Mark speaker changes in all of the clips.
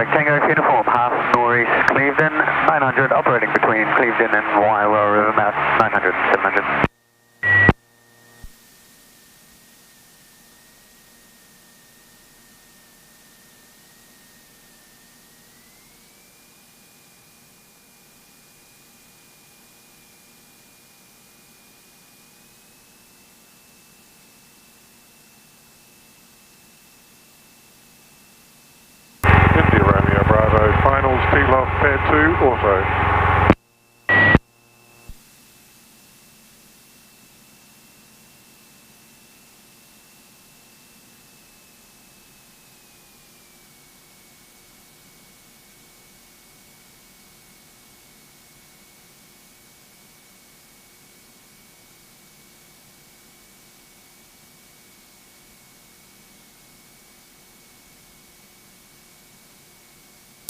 Speaker 1: Tango Uniform, half northeast Clevedon, 900, operating between Clevedon and Waiwell River Mouth, 900, 700.
Speaker 2: Pair 2, auto.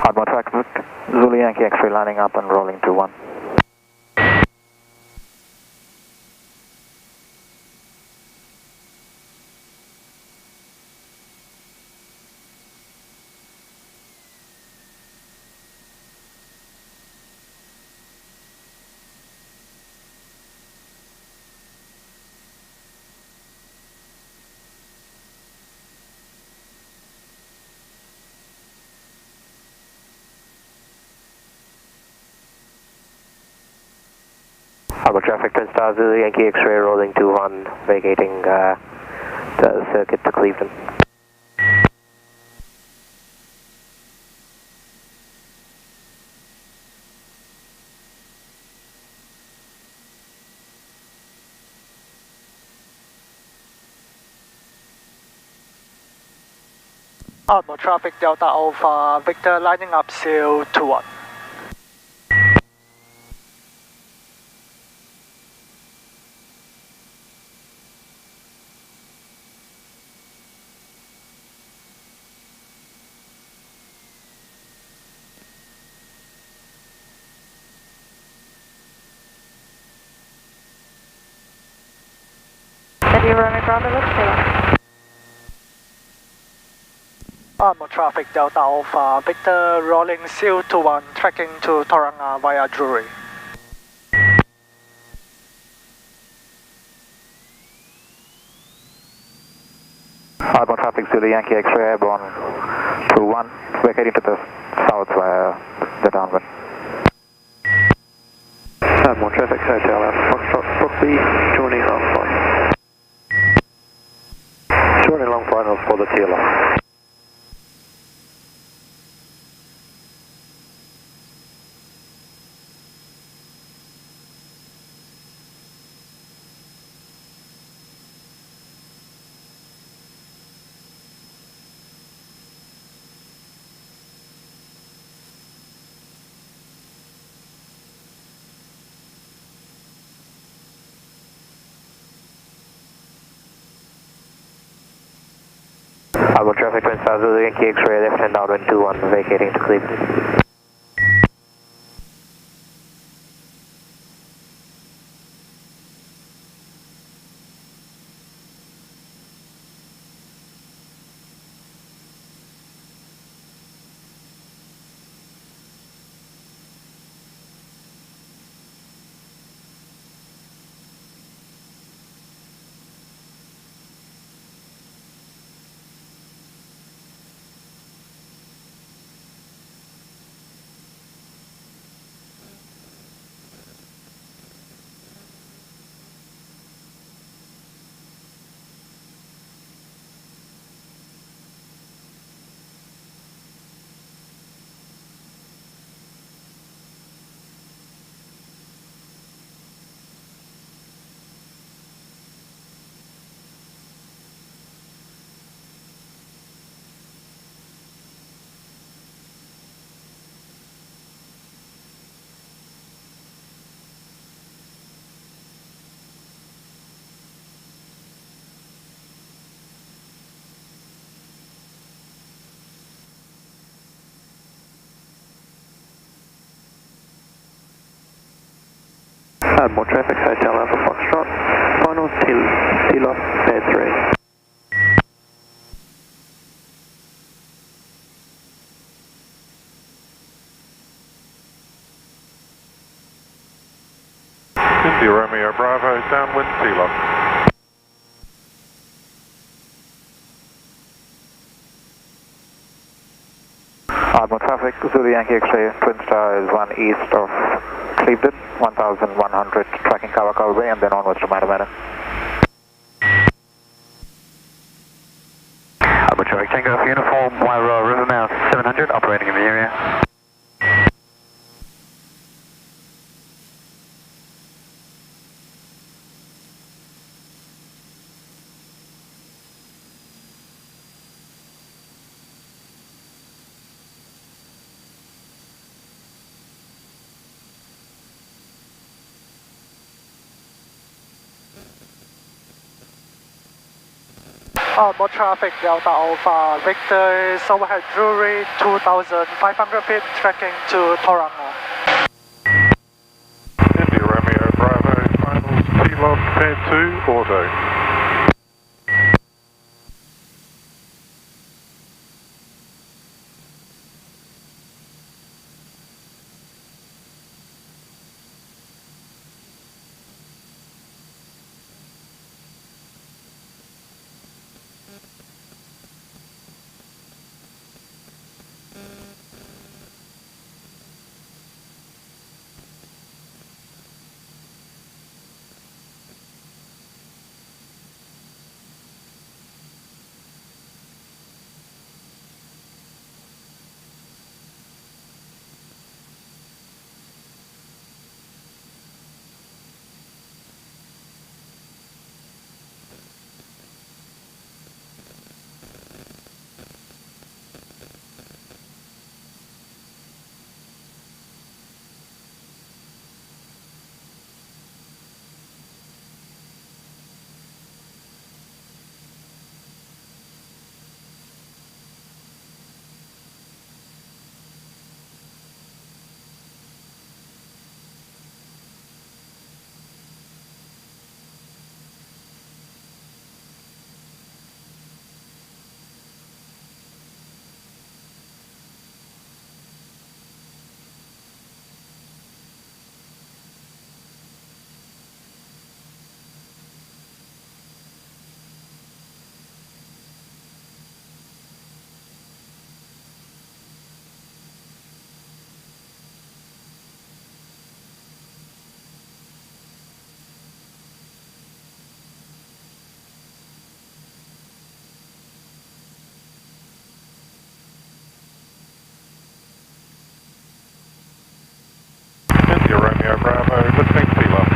Speaker 3: Ardmore traffic, Zulu Yankee X-ray lining up and rolling to 1. Ardmore traffic, Twin Star Zulu Yankee X-ray rolling to 1, vacating the circuit to Clevedon.
Speaker 4: Ardmore traffic, Delta Alpha, Victor lining up seal to 1.
Speaker 5: You're running Bravo, looks clear.
Speaker 4: Ardmore traffic, Delta Alpha, Victor rolling seal to 1, tracking to Tauranga via Drury.
Speaker 3: Ardmore traffic, Zulu Yankee X-ray airborne to 1, vacating to the south via the downwind.
Speaker 1: Ardmore traffic, Hotel Alpha, Foxtrot, Brookby, joining long flight. Joining long finals for the TLR.
Speaker 3: Ardmore traffic, Twin Star Zulu Yankee X-ray, left hand downwind 21, vacating to Clevedon.
Speaker 1: Ardmore traffic, Hotel Alpha, Foxtrot, final TLR, pair 3.
Speaker 3: 1
Speaker 2: India Romeo Bravo, downwind T-lock.
Speaker 3: Ardmore traffic, Zulu Yankee X-ray, Twin Star is 1 east of Clevedon, 1100, tracking Kawakawa Bay and then onwards to Matamata.
Speaker 1: Ardmore traffic, Tango uniform, Wairua River Mouth 700, operating in the area.
Speaker 4: Ardmore traffic, Delta Alpha, Victor is overhead Drury, 2,500 feet, tracking to Tauranga.
Speaker 2: India Romeo Bravo, finals T-lock, pair 2, auto. India Romeo Bravo, listening T-lock.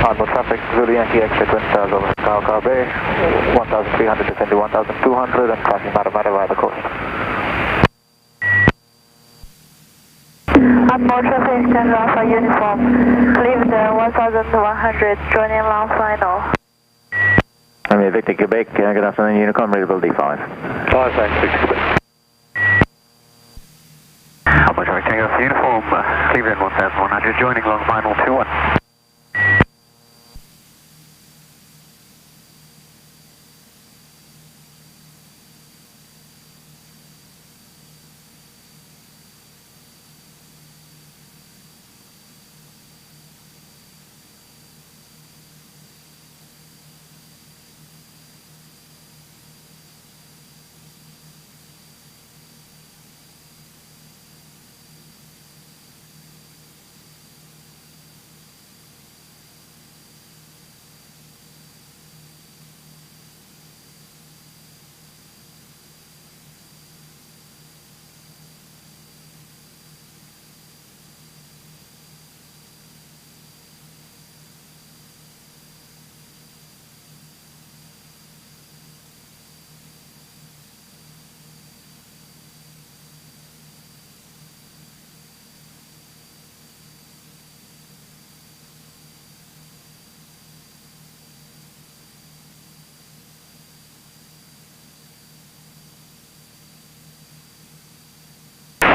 Speaker 3: Ardmore traffic, Zulu Yankee X-ray, Twin Stars over Kawakawa Bay, 1,300 descend to 1,200 and crossing Matamata via the coast.
Speaker 5: Ardmore traffic, Tango Alpha uniform, Clevedon 1100, joining long final.
Speaker 3: I'm Victor Quebec, good afternoon, Unicom, readable D5.
Speaker 2: 5 thanks, 6 Quebec.
Speaker 1: Ardmore traffic, Tango uniform, Clevedon 1100, joining long final 21.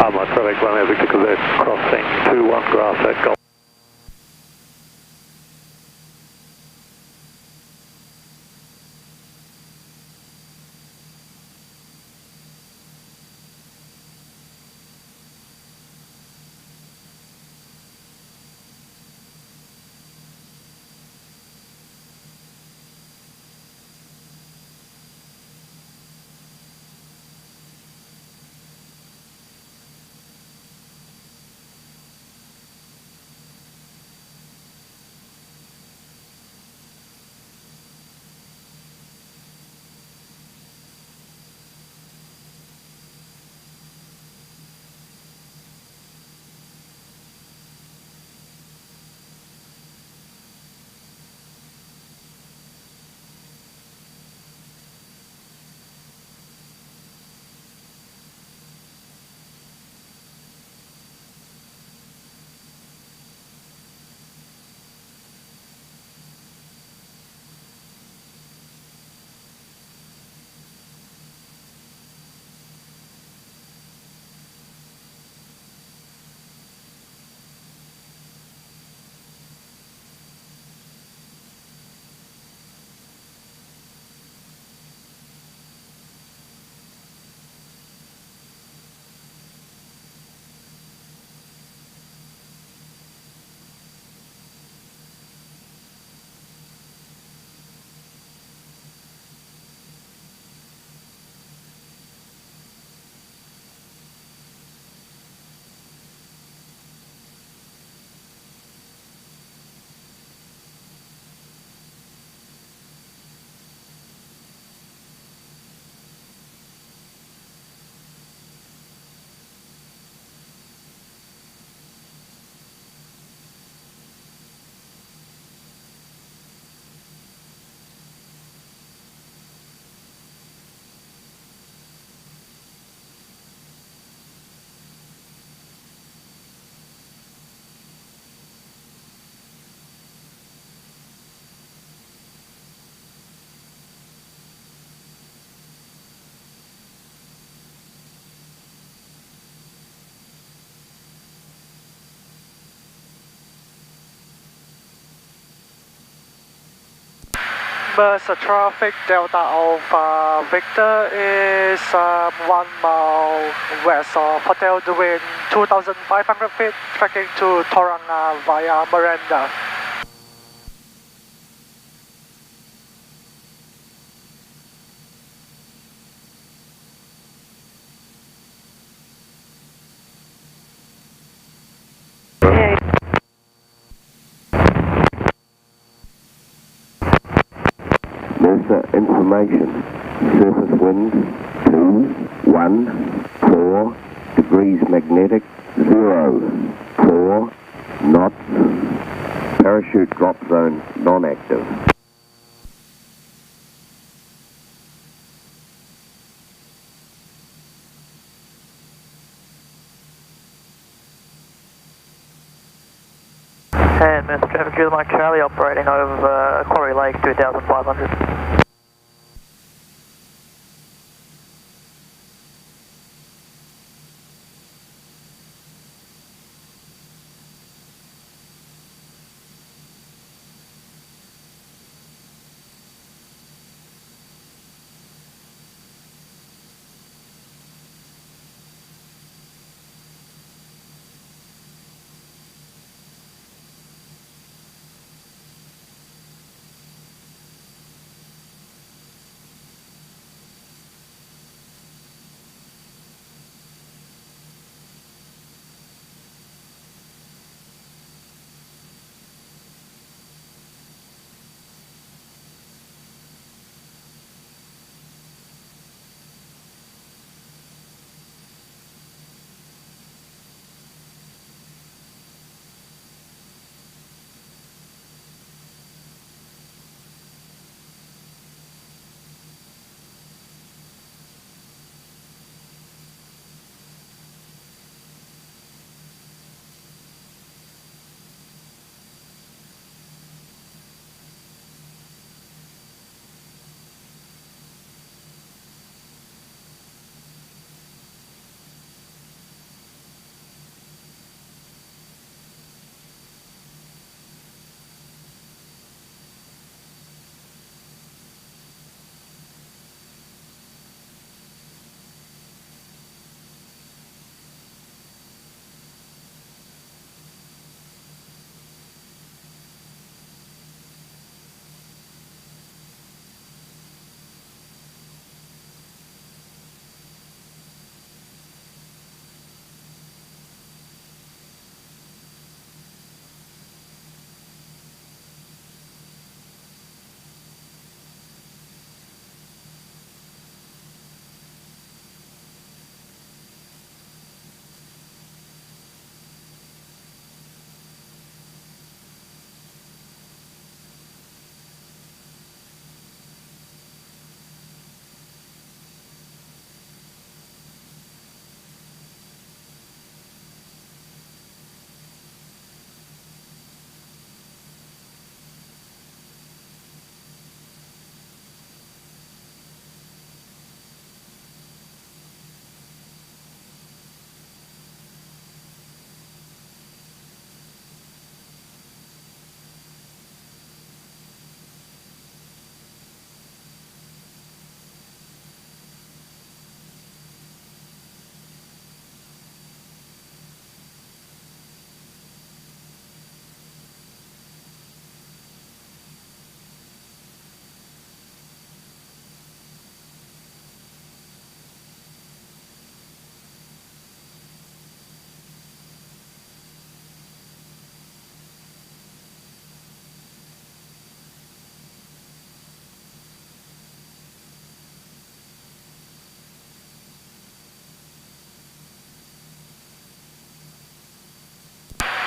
Speaker 2: Ardmore traffic, Romeo Victor Quebec, crossing 2-1 grass at Golf.
Speaker 4: Mercer traffic, Delta Alpha Victor is 1 mile west of Hotel Dwin, 2,500 feet, tracking to Tauranga via Miranda.
Speaker 6: Information. Surface wind 214 degrees magnetic 04 knots. Parachute drop zone non-active.
Speaker 7: And Mercer traffic, Julie Mike Charlie operating over Quarry Lake 2500.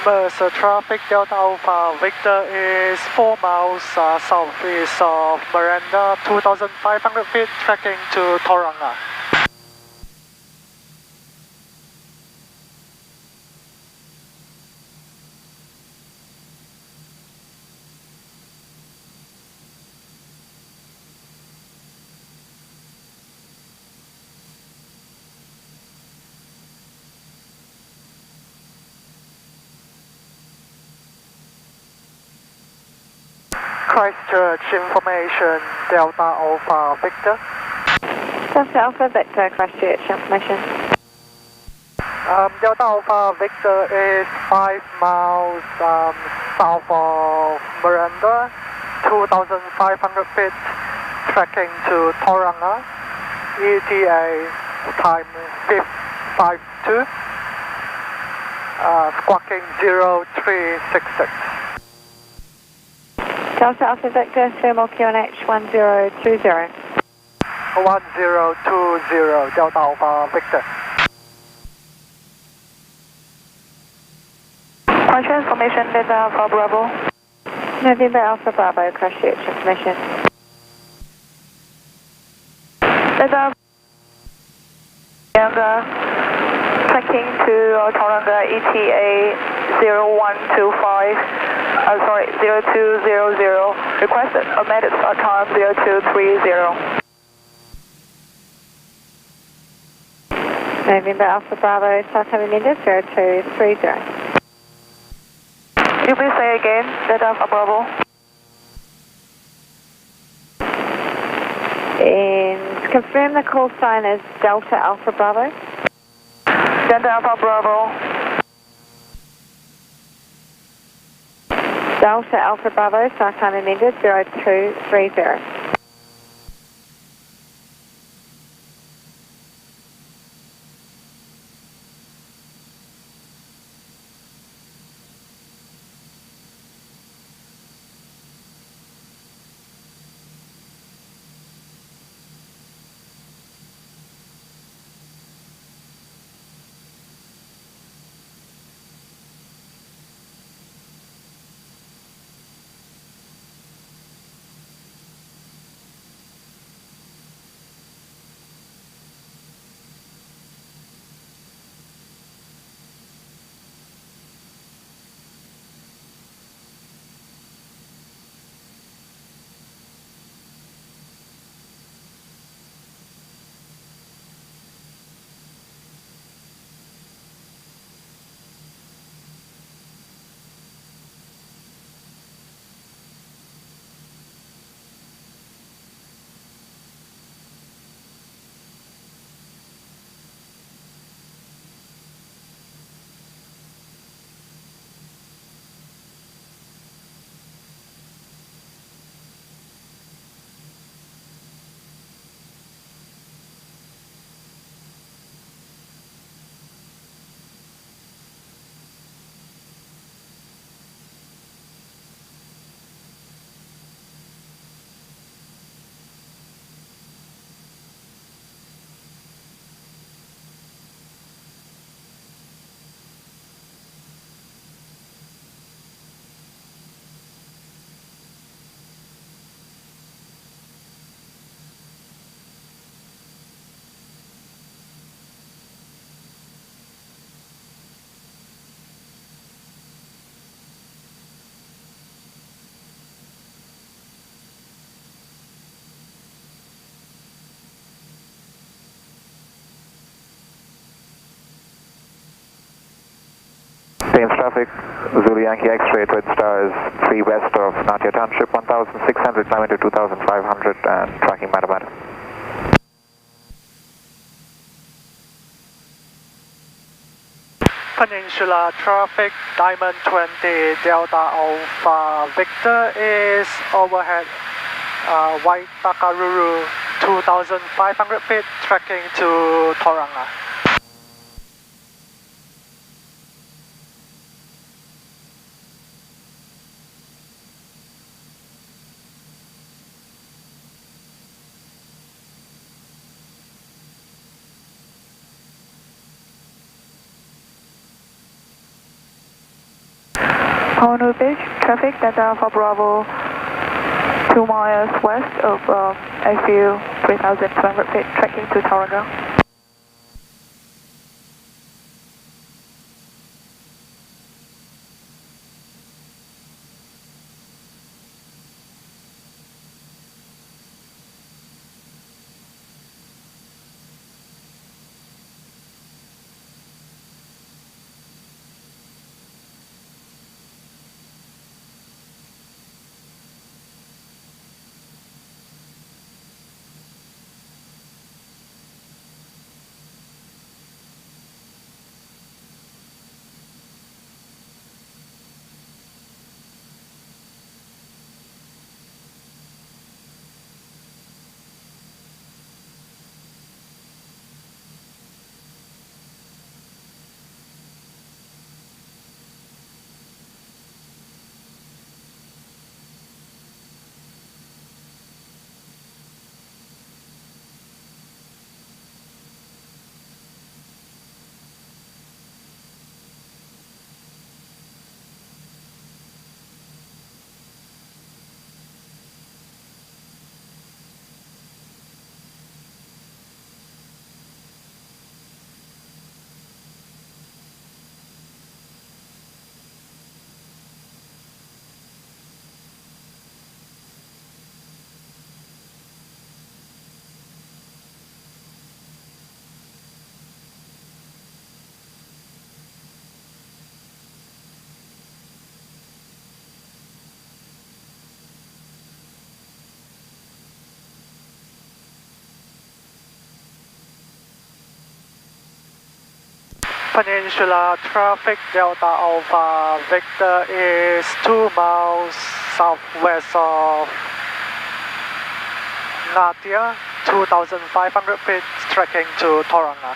Speaker 4: Mercer traffic, Delta Alpha Victor is 4 miles southeast of Miranda, 2,500 feet, tracking to Tauranga. Christchurch information, Delta Alpha Victor.
Speaker 5: Delta Alpha Victor, Christchurch information.
Speaker 4: Delta Alpha Victor is 5 miles south of Miranda, 2,500 feet, tracking to Tauranga, ETA time 552, squawking 0366.
Speaker 5: Delta Alpha Victor, thermal QNH 1020.
Speaker 4: 1020, Delta Alpha Victor.
Speaker 7: Christchurch information, Delta Alpha Bravo.
Speaker 5: November Alpha Bravo, Christchurch information.
Speaker 7: Delta Whitianga, tracking to Tauranga, ETA 0125. 0200. Request amended start time 0230.
Speaker 5: November Alpha Bravo, start time amended 0230.
Speaker 7: Could you please say again, Delta Alpha Bravo?
Speaker 5: And confirm the call sign is Delta Alpha Bravo.
Speaker 7: Delta Alpha Bravo.
Speaker 5: Delta Alpha Bravo, start time amended 0230.
Speaker 3: Thames traffic, Zulu Yankee X-ray, Twin Stars, 3 west of Natia Township, 1,600, climb into 2,500 and tracking Matamata.
Speaker 4: Peninsula traffic, Diamond 20, Delta Alpha Victor is overhead Whitianga, 2,500 feet, tracking to Tauranga.
Speaker 7: Honolulu Beach, traffic, Delta Alpha Bravo, 2 miles west of AFU 3,200 feet, tracking to Tauranga.
Speaker 4: Peninsula traffic, Delta Alpha Victor is 2 miles southwest of Nadia, 2,500 feet, tracking to Tauranga.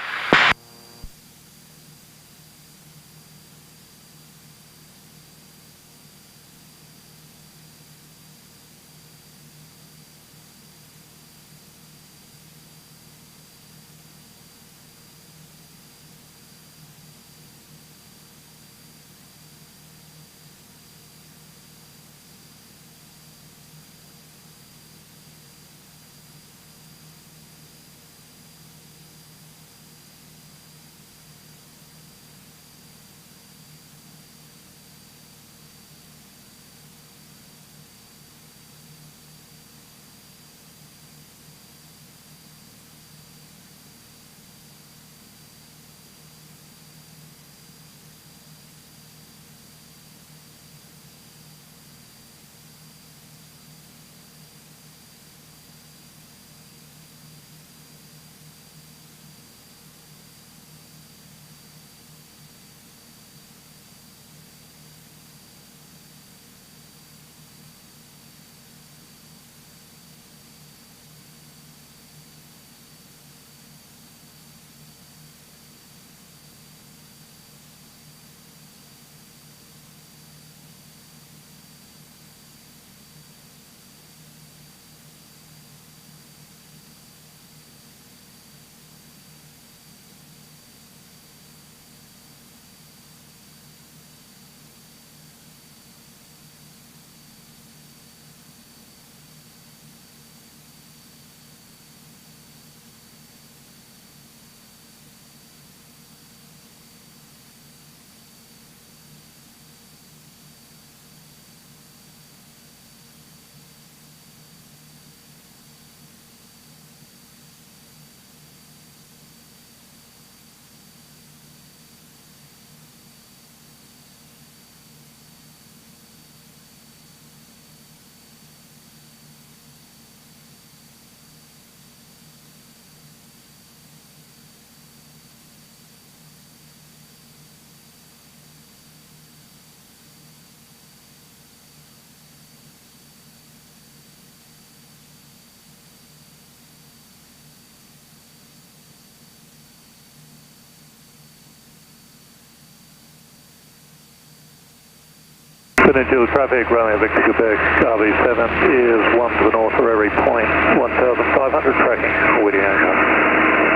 Speaker 2: Peninsula traffic, Romeo Victor Quebec, RV7 is 1 to the north, Ferrari point, 1,500 tracking, Whitianga,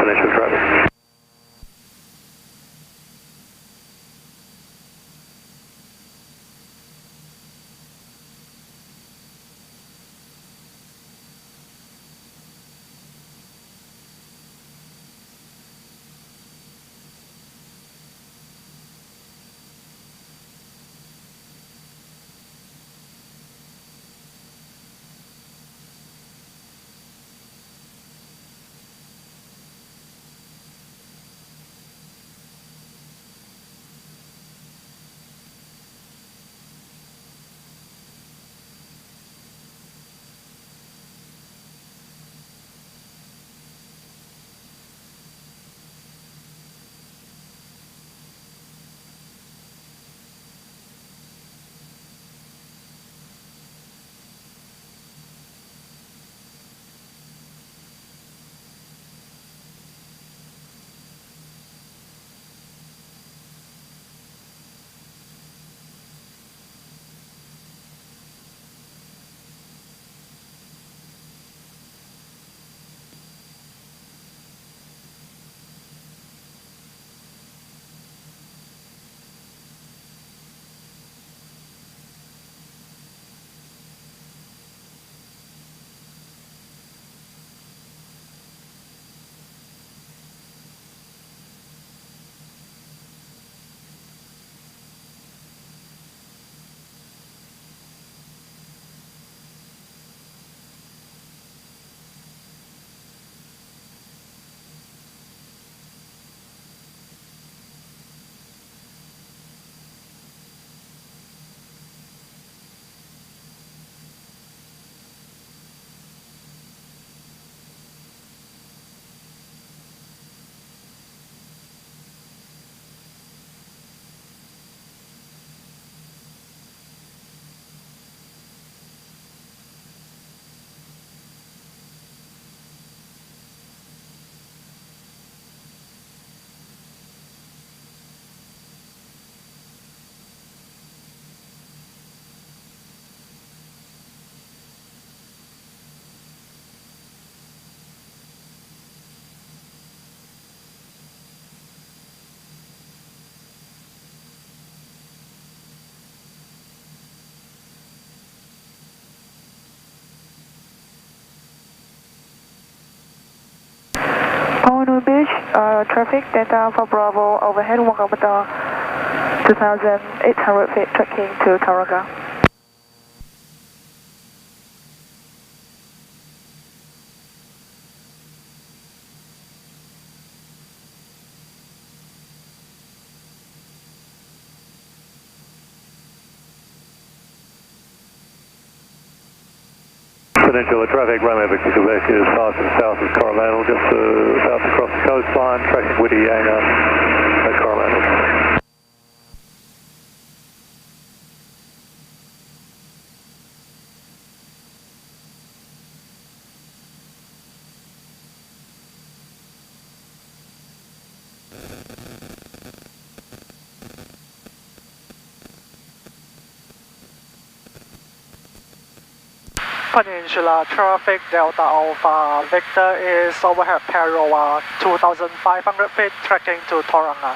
Speaker 2: Peninsula traffic.
Speaker 7: Beach, traffic data for Bravo, overhead 1 kilometer, 2,800 feet, tracking to Tauranga.
Speaker 2: Peninsula traffic, Romeo Victor Quebec is fast and south of Coromandel, just about to cross the coastline, tracking Whitianga at Coromandel.
Speaker 4: Peninsula traffic, Delta Alpha Victor is overhead parallel 2,500 feet, tracking to Tauranga.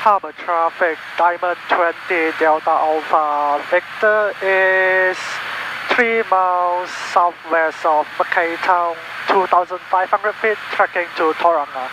Speaker 4: Harbor traffic, Diamond 20 Delta Alpha Victor is 3 miles southwest of Mackay Town, 2,500 feet, tracking to Tauranga.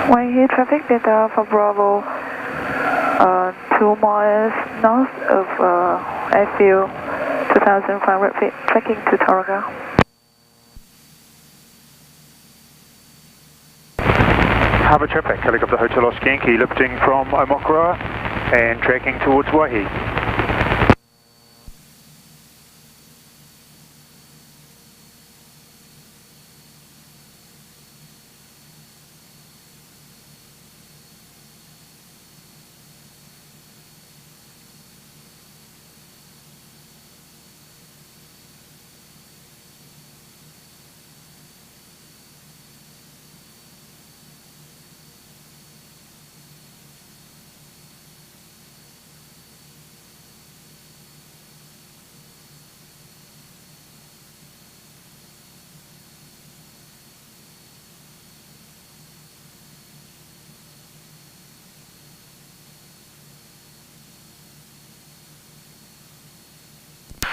Speaker 7: Whitehead traffic data for Bravo, 2 miles north of airfield, 2,500 feet, tracking to Tauranga.
Speaker 3: Harbour traffic, helicopter Hotel Oscar Yankee lifting from Omokura and tracking towards Waihi.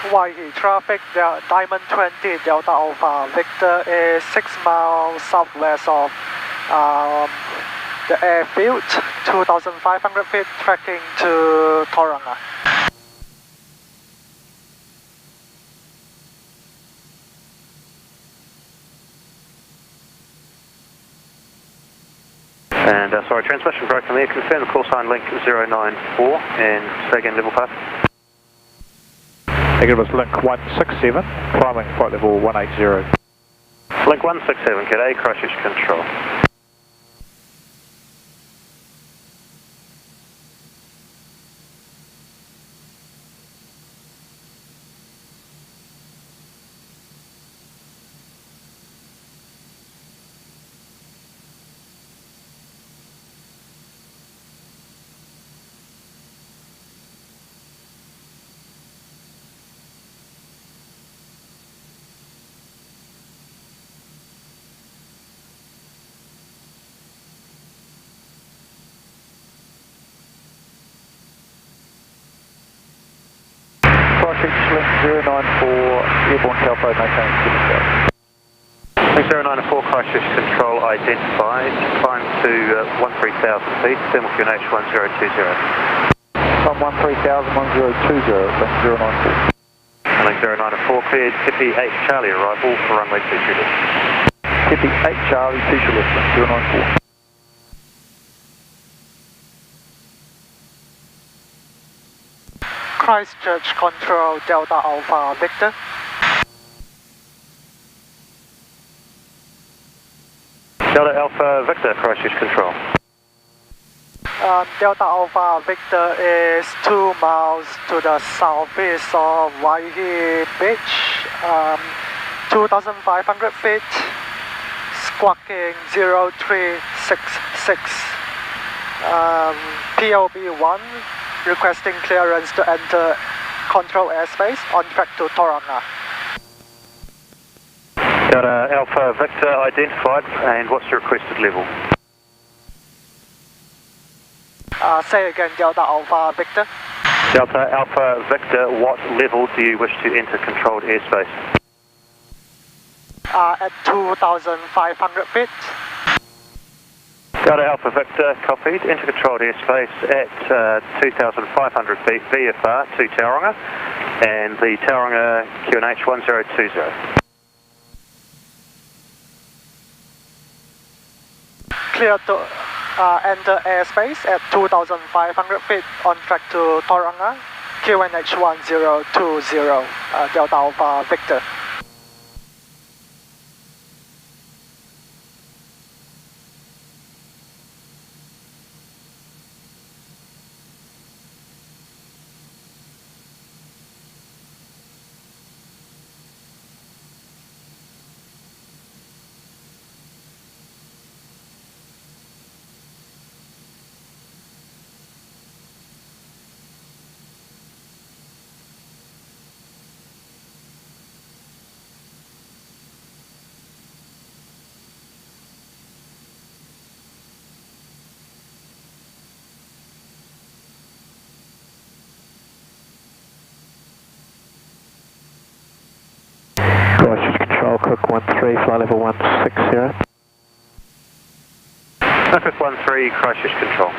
Speaker 4: Waihi traffic, Diamond 20 Delta Alpha Victor is 6 miles southwest of the airfield, 2,500 feet, tracking to Tauranga.
Speaker 2: And sorry, transmission broken there. Confirm the call sign link 094 and say again level path.
Speaker 3: Negative was link 167, climbing flight level 180.
Speaker 2: Link 167, G'day, Christchurch Control.
Speaker 3: Link 094, airborne telephone, maintain steady.
Speaker 2: Link 094, Christchurch Control identified. Climb to 13,000 feet, thermal QNH 1020.
Speaker 3: From 13,000, 1020, link 094.
Speaker 2: Link 094, cleared Tippy 8 Charlie, arrival for runway 22 left.
Speaker 3: Tippy 8 Charlie, 2 left, link 094.
Speaker 4: Christchurch Control Delta Alpha Victor.
Speaker 2: Delta Alpha Victor, Christchurch Control.
Speaker 4: Delta Alpha Victor is 2 miles to the southeast of Waihi Beach, 2,500 feet, squawking 0366. POB1 requesting clearance to enter control airspace on track to Tauranga.
Speaker 2: Delta Alpha Victor identified, and what's your requested level?
Speaker 4: Say again, Delta Alpha Victor.
Speaker 2: Delta Alpha Victor, what level do you wish to enter controlled airspace?
Speaker 4: At 2,500 feet.
Speaker 2: Delta Alpha Victor, copied. Enter controlled airspace at 2,500 feet VFR to Tauranga, and the Tauranga QNH 1020.
Speaker 4: Clear to enter airspace at 2,500 feet on track to Tauranga, QNH 1020, Delta Alpha Victor.
Speaker 3: Cook 13, flight level 160.
Speaker 2: Cook Pacific 13, Christchurch Control.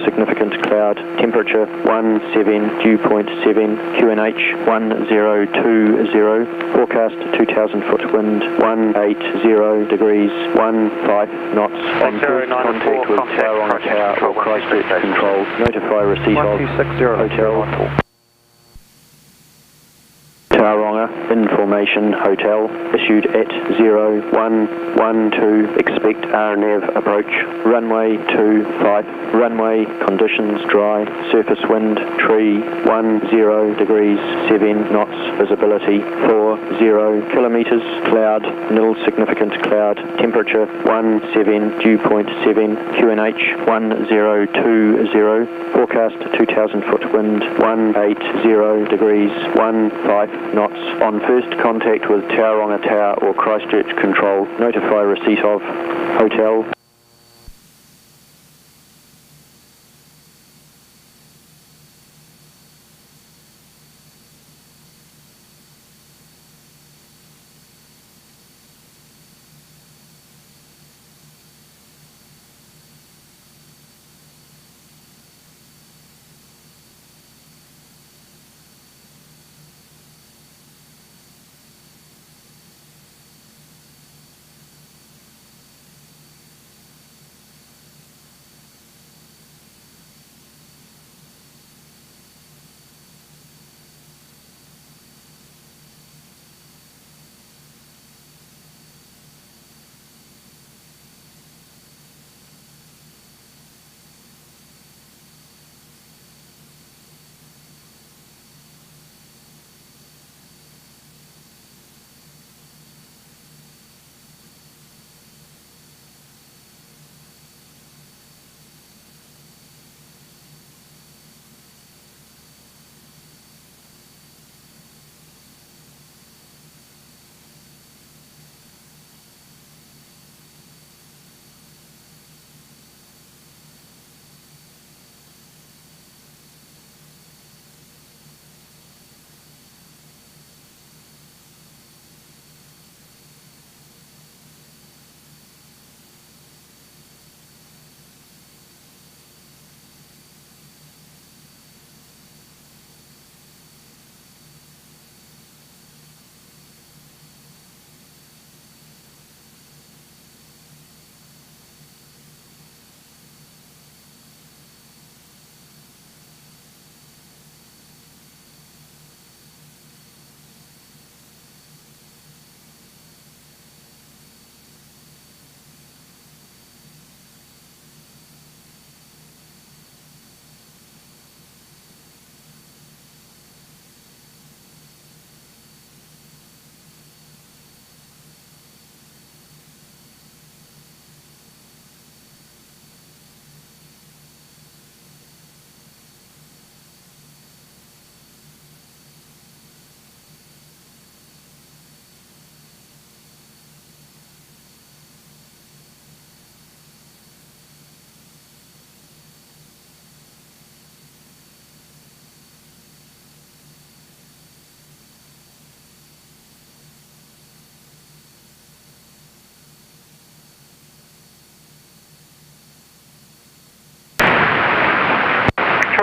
Speaker 8: Significant cloud, temperature 17, dew point 7, QNH 1020, forecast 2,000 foot wind, 180 degrees, 15 knots, on first contact with Tauranga Tower or Christchurch Control, notify receipt of Hotel. Tauranga, information, hotel, issued at 0112, expect RNAV approach, runway 25, runway conditions dry, surface wind, tree, 10 degrees, 7 knots, visibility, 40 kilometers, cloud, nil significant cloud, temperature 17, dew point 7, QNH 1020, forecast 2,000 foot wind, 180 degrees, 15 knots, on first contact with Tauranga Tower or Christchurch Control, notify receipt of Hotel.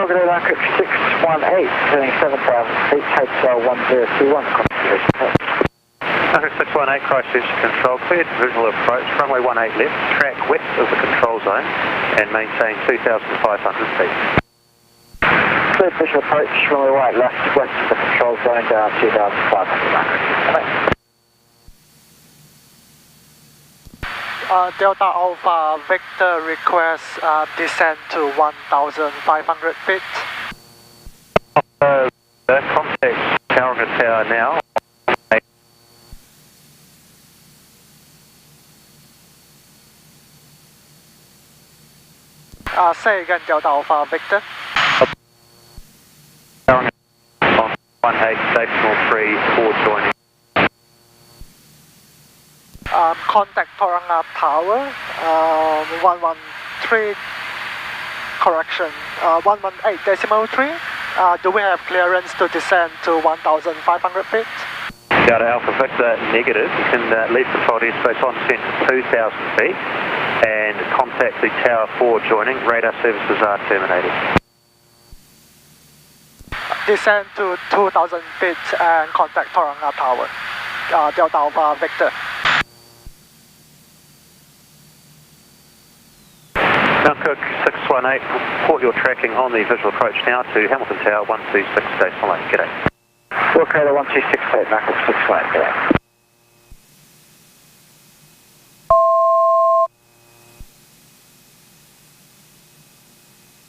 Speaker 3: Target airline crypt 618, turning 7,000 feet, hotel 1021, confirmation.
Speaker 2: Number 618, Christchurch Control, cleared visual approach, runway 18 left, track west of the control zone, and maintain 2,500 feet.
Speaker 3: Cleared visual approach, runway 18 left, west of the control zone, down 2,500.
Speaker 4: Delta Alpha Victor requests descent to 1,500 feet.
Speaker 2: Contact Tauranga Tower now.
Speaker 4: Say again, Delta Alpha Victor.
Speaker 2: Tauranga on 18, Stational 3, 4 joining.
Speaker 4: Contact Tauranga Tower, 113, correction, 118.3. Do we have clearance to descend to 1,500 feet?
Speaker 2: Delta Alpha Victor, negative. You can leave controlled airspace on descent to 2,000 feet and contact the Tower 4 joining. Radar services are terminated.
Speaker 4: Descend to 2,000 feet and contact Tauranga Tower, Delta Alpha Victor.
Speaker 2: Now Cook 618, report your tracking on the visual approach now to Hamilton Tower 126 Station 8. G'day.
Speaker 3: Okay, 1268, Marco 618, g'day.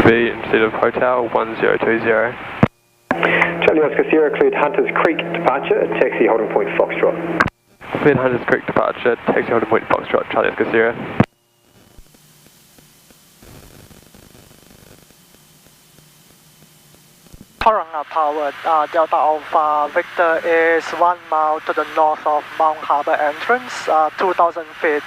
Speaker 9: B instead of Hotel 1020.
Speaker 10: Charlie Oscar Sierra, cleared Hunters Creek departure, taxi holding point Foxtrot.
Speaker 9: Cleared Hunters Creek departure, taxi holding point Foxtrot, Charlie Oscar Sierra.
Speaker 4: Tauranga Tower, Delta Alpha Victor is 1 mile to the north of Mount Harbour entrance, 2,000 feet.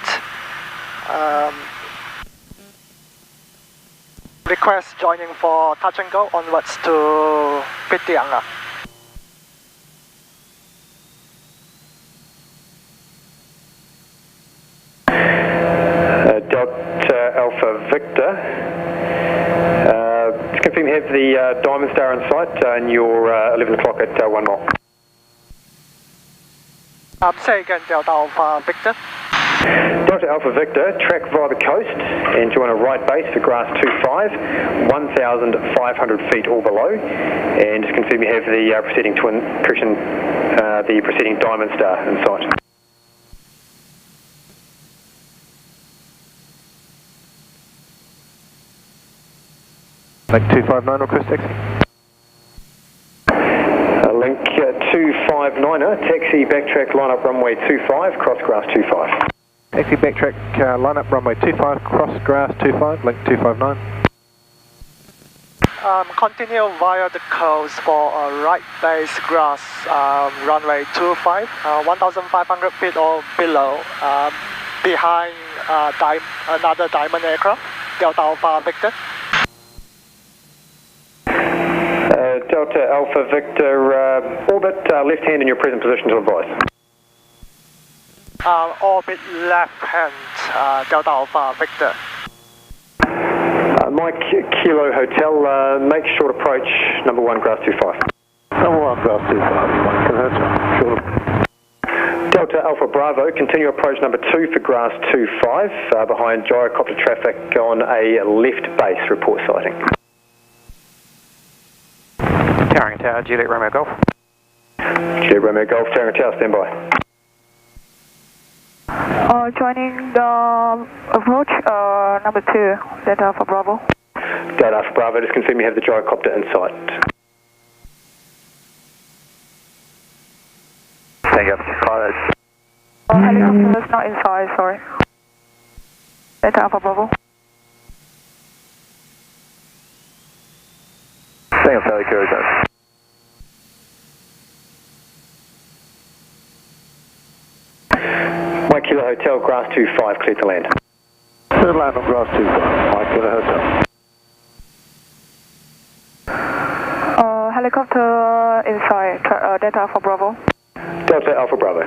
Speaker 4: Request joining for touch and go onwards to Whitianga.
Speaker 10: Delta Alpha Victor. Just confirm you have the Diamond Star in sight and you're 11 o'clock at 1 mile.
Speaker 4: Say again, Delta Alpha Victor.
Speaker 10: Delta Alpha Victor, track via the coast and join a right base for grass 25, 1,500 feet or below, and just confirm you have the preceding the preceding Diamond Star in sight.
Speaker 3: Link 259, request taxi.
Speaker 10: Link 259er, taxi backtrack line up runway 25, cross grass 25.
Speaker 3: Taxi backtrack line up runway 25, cross grass 25, link 259.
Speaker 4: Continue via the coast for a right base grass runway 25, 1,500 feet or below, behind another Diamond aircraft, Delta Alpha Victor.
Speaker 10: Delta Alpha Victor, orbit left hand in your present position to advise.
Speaker 4: Orbit left hand, Delta Alpha Victor.
Speaker 10: Mike Kilo Hotel, make short approach, number 1 grass 25.
Speaker 3: Number 1 grass 25, short.
Speaker 10: Delta Alpha Bravo, continue approach number 2 for grass 25, behind gyrocopter traffic on a left base, report sighting.
Speaker 3: Tauranga Tower, Juliet Romeo Golf.
Speaker 10: Juliet Romeo Golf, Tauranga Tower, stand by.
Speaker 7: Joining the approach, number 2, Delta Alpha Bravo.
Speaker 10: Delta Alpha Bravo, just confirm you have the gyrocopter in sight.
Speaker 3: Thank you, pilot.
Speaker 7: Helicopter is not inside, sorry. Delta Alpha Bravo.
Speaker 3: Thank you, Helicopter.
Speaker 10: Mike Kilo Hotel, grass 25, clear to land.
Speaker 3: Third land on grass 25, Mike Kilo Hotel.
Speaker 7: Helicopter inside, Delta Alpha Bravo.
Speaker 10: Delta Alpha Bravo.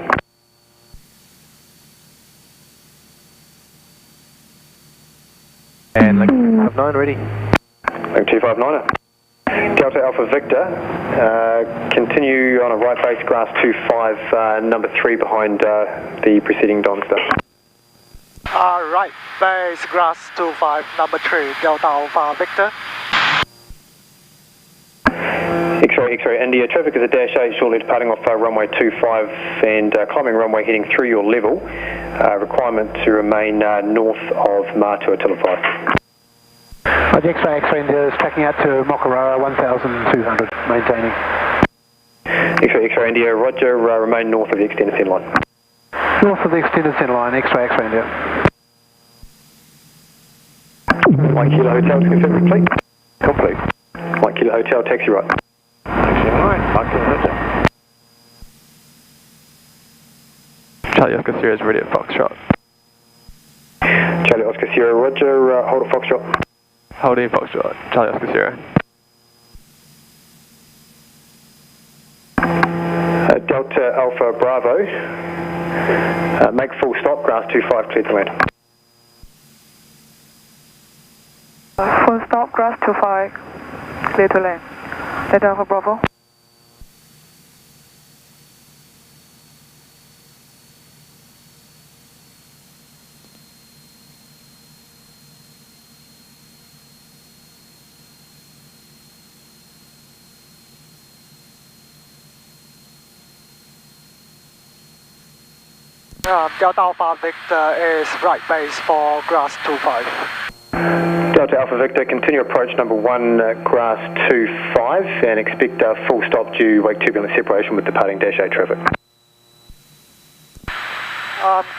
Speaker 3: And link 259 ready.
Speaker 10: Link 259er. Delta Alpha Victor, continue on a right base, grass 25, number 3 behind the preceding Donster.
Speaker 4: Right base, grass 25, number 3, Delta Alpha Victor.
Speaker 10: X-ray India, traffic is a dash 8 shortly departing off runway 25 and climbing runway heading through your level. Requirement to remain north of Matua Tilapai.
Speaker 11: X-ray India is tracking out to Mokaroa 1200, maintaining.
Speaker 10: X-ray India, roger, remain north of the extended centre line.
Speaker 11: North of the extended centre line, X-ray India.
Speaker 10: Mike Kilo Hotel to confirm complete. Complete. Mike Kilo Hotel, taxi right.
Speaker 2: Taxi right, Mike Kilo Hotel.
Speaker 9: Charlie Oscar Sierra is ready at Foxtrot.
Speaker 10: Charlie Oscar Sierra, roger, hold at Foxtrot.
Speaker 9: Holding Foxtrot, Charlie Oscar Sierra.
Speaker 10: Delta Alpha Bravo, make full stop, grass 25, clear to land.
Speaker 7: Full stop, grass 25, clear to land. Delta Alpha Bravo.
Speaker 4: Delta Alpha Victor is right base for grass 25.
Speaker 10: Delta Alpha Victor, continue approach number 1, grass 25 and expect full stop due wake turbulent separation with departing dash 8 traffic.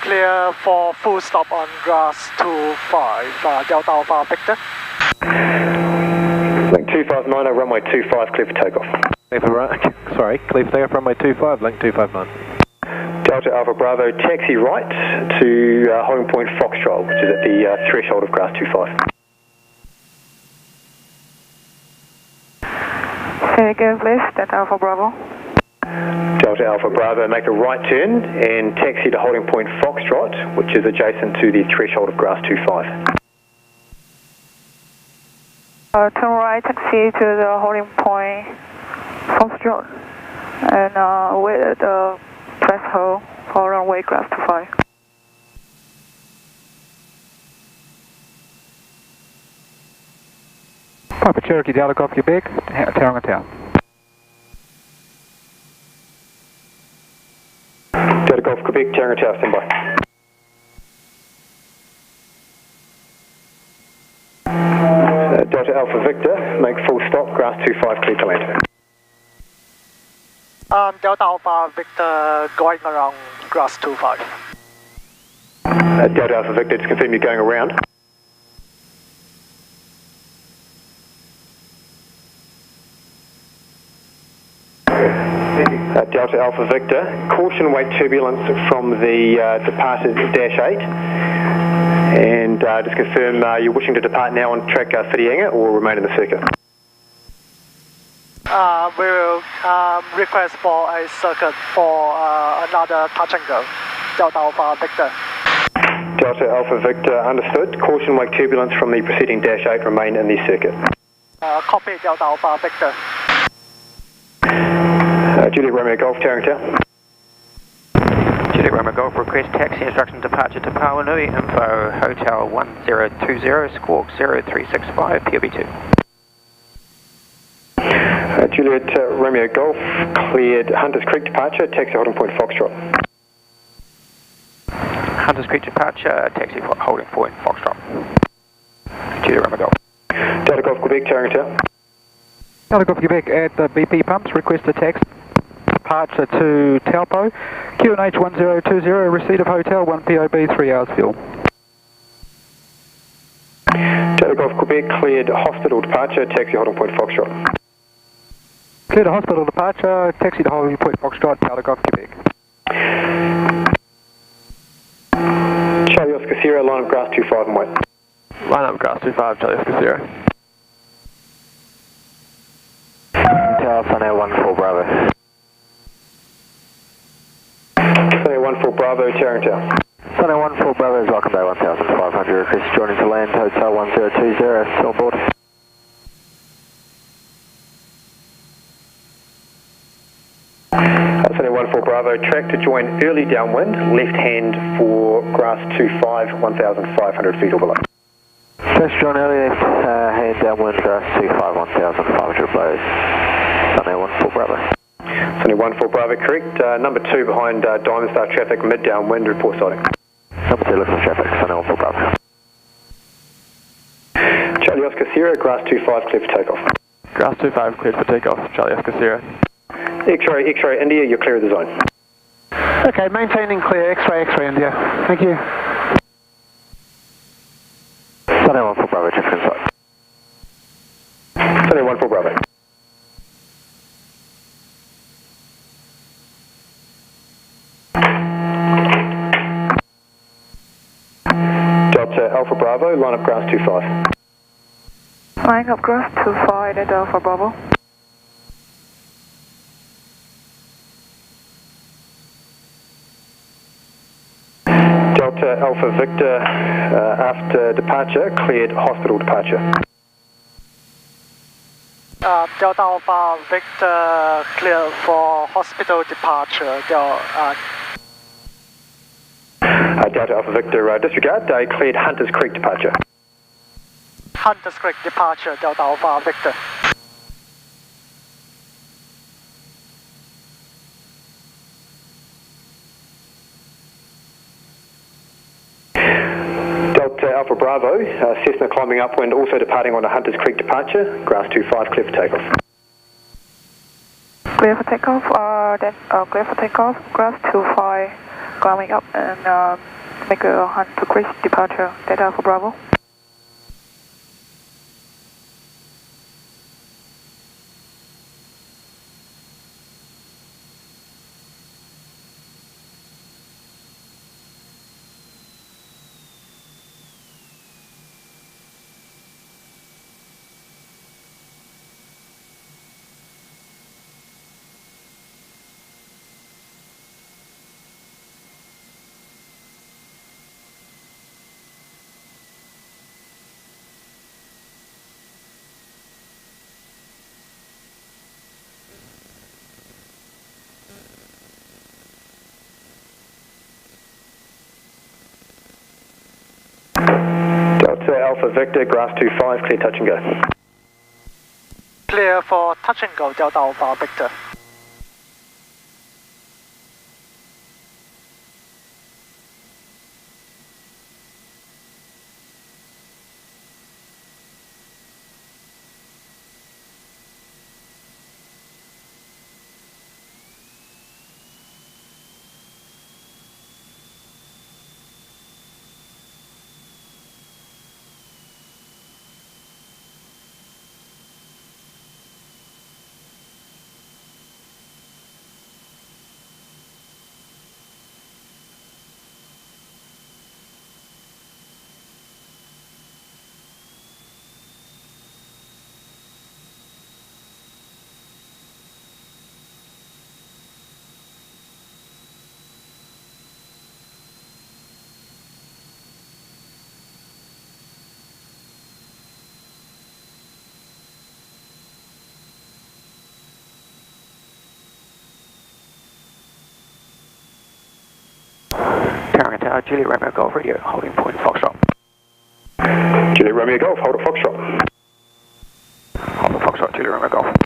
Speaker 4: Clear for full stop on grass 25, Delta Alpha Victor.
Speaker 10: Link 259, runway 25, clear for takeoff.
Speaker 11: Clear for takeoff, runway 25, link 259.
Speaker 10: Delta Alpha Bravo, taxi right to holding point Foxtrot, which is at the threshold of grass 25.
Speaker 7: Say again, please, Delta Alpha Bravo.
Speaker 10: Delta Alpha Bravo, make a right turn and taxi to holding point Foxtrot, which is adjacent to the threshold of grass 25.
Speaker 7: Turn right, taxi to the holding point Foxtrot and wait at the threshold for runway grass 25.
Speaker 11: Papa Cherokee Delta Golf Quebec, Tauranga Tower.
Speaker 10: Delta Golf Quebec, Tauranga Tower, stand by. Delta Alpha Victor, make full stop, grass 25, clear to land.
Speaker 4: Delta Alpha Victor going around grass 25.
Speaker 10: Delta Alpha Victor, just confirm you're going around. Delta Alpha Victor, caution wake turbulence from the departed dash 8 and just confirm you're wishing to depart now on track Whitianga or remain in the circuit.
Speaker 4: We will request for a circuit for another touch and go. Delta Alpha Victor.
Speaker 10: Delta Alpha Victor, understood. Caution wake turbulence from the preceding dash 8, remain in the circuit.
Speaker 4: Copy, Delta Alpha Victor.
Speaker 10: Juliet Romeo Golf, Tauranga.
Speaker 12: Juliet Romeo Golf, request taxi instruction departure to Pauanui, info Hotel 1020, squawk 0365, POB2.
Speaker 10: Juliet Romeo Golf, cleared Hunters Creek departure, taxi holding point Foxtrot.
Speaker 12: Hunters Creek departure, taxi holding point Foxtrot. Juliet Romeo Golf.
Speaker 10: Delta Golf Quebec, Tauranga.
Speaker 11: Delta Golf Quebec at the BP pumps, request a taxi departure to Taupo, QNH 1020, receipt of hotel 1 POB, 3 hours fuel.
Speaker 10: Delta Golf Quebec, cleared hospital departure, taxi holding point Foxtrot.
Speaker 11: Cleared to hospital departure, taxi to holding point Foxtrot, Delta Golf Quebec.
Speaker 10: Charlie Oscar Sierra, line of grass 25 and wait.
Speaker 9: Line up grass 25, Charlie Oscar Sierra.
Speaker 3: Tower, Sunny 14 Bravo.
Speaker 10: Sunny 14 Bravo, Tauranga.
Speaker 3: Sunny 14 Bravo is welcome bay 1500, request joining to land, Hotel 1020, still on board.
Speaker 10: Bravo, track to join early downwind, left hand for grass 25, 1,500 feet or below.
Speaker 3: First John early left hand downwind, grass 25, 1,500 below. Sunny 14 Bravo.
Speaker 10: Sunny 14 Bravo, correct. Number 2 behind Diamond Star traffic, mid downwind, report sighting.
Speaker 3: Number 2 looking for traffic, Sunny 14 Bravo.
Speaker 10: Charlie Oscar Sierra, grass 25, clear for takeoff.
Speaker 9: Grass 25, cleared for takeoff, Charlie Oscar Sierra.
Speaker 10: X-ray India, you're clear of the zone.
Speaker 11: Okay, maintaining clear, X-ray India. Thank you.
Speaker 3: Sunny 14 Bravo, traffic inside.
Speaker 10: Sunny 14 Bravo. Delta Alpha Bravo, line up grass 25.
Speaker 7: Line up grass 25 at Alpha Bravo.
Speaker 10: Delta Alpha Victor, after departure, cleared hospital departure.
Speaker 4: Delta Alpha Victor, clear for hospital departure.
Speaker 10: Delta Alpha Victor, disregard, they cleared Hunters Creek departure.
Speaker 4: Hunters Creek departure, Delta Alpha Victor.
Speaker 10: Delta Alpha Bravo, Cessna climbing upwind, also departing on a Hunters Creek departure, grass 25, clear for takeoff.
Speaker 7: Clear for takeoff, clear for takeoff, grass 25, climbing up and make a Hunter Creek departure, Delta Alpha Bravo.
Speaker 10: Delta Alpha Victor, grass 25, clear touch and go.
Speaker 4: Clear for touch and go, Delta Alpha Victor.
Speaker 12: Tauranga Tower, Juliet Romeo Golf Radio, holding point Foxtrot.
Speaker 10: Juliet Romeo Golf, hold at Foxtrot.
Speaker 12: Hold at Foxtrot, Juliet Romeo Golf.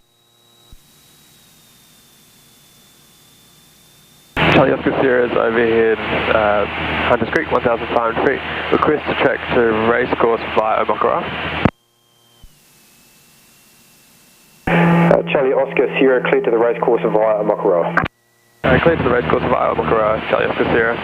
Speaker 9: Charlie Oscar Sierra is overhead Hunters Creek, 1,500 feet. Request to track to racecourse via Omakura.
Speaker 10: Charlie Oscar Sierra, clear to the racecourse via Omakura.
Speaker 9: Clear to the racecourse via Omakura, Charlie Oscar Sierra.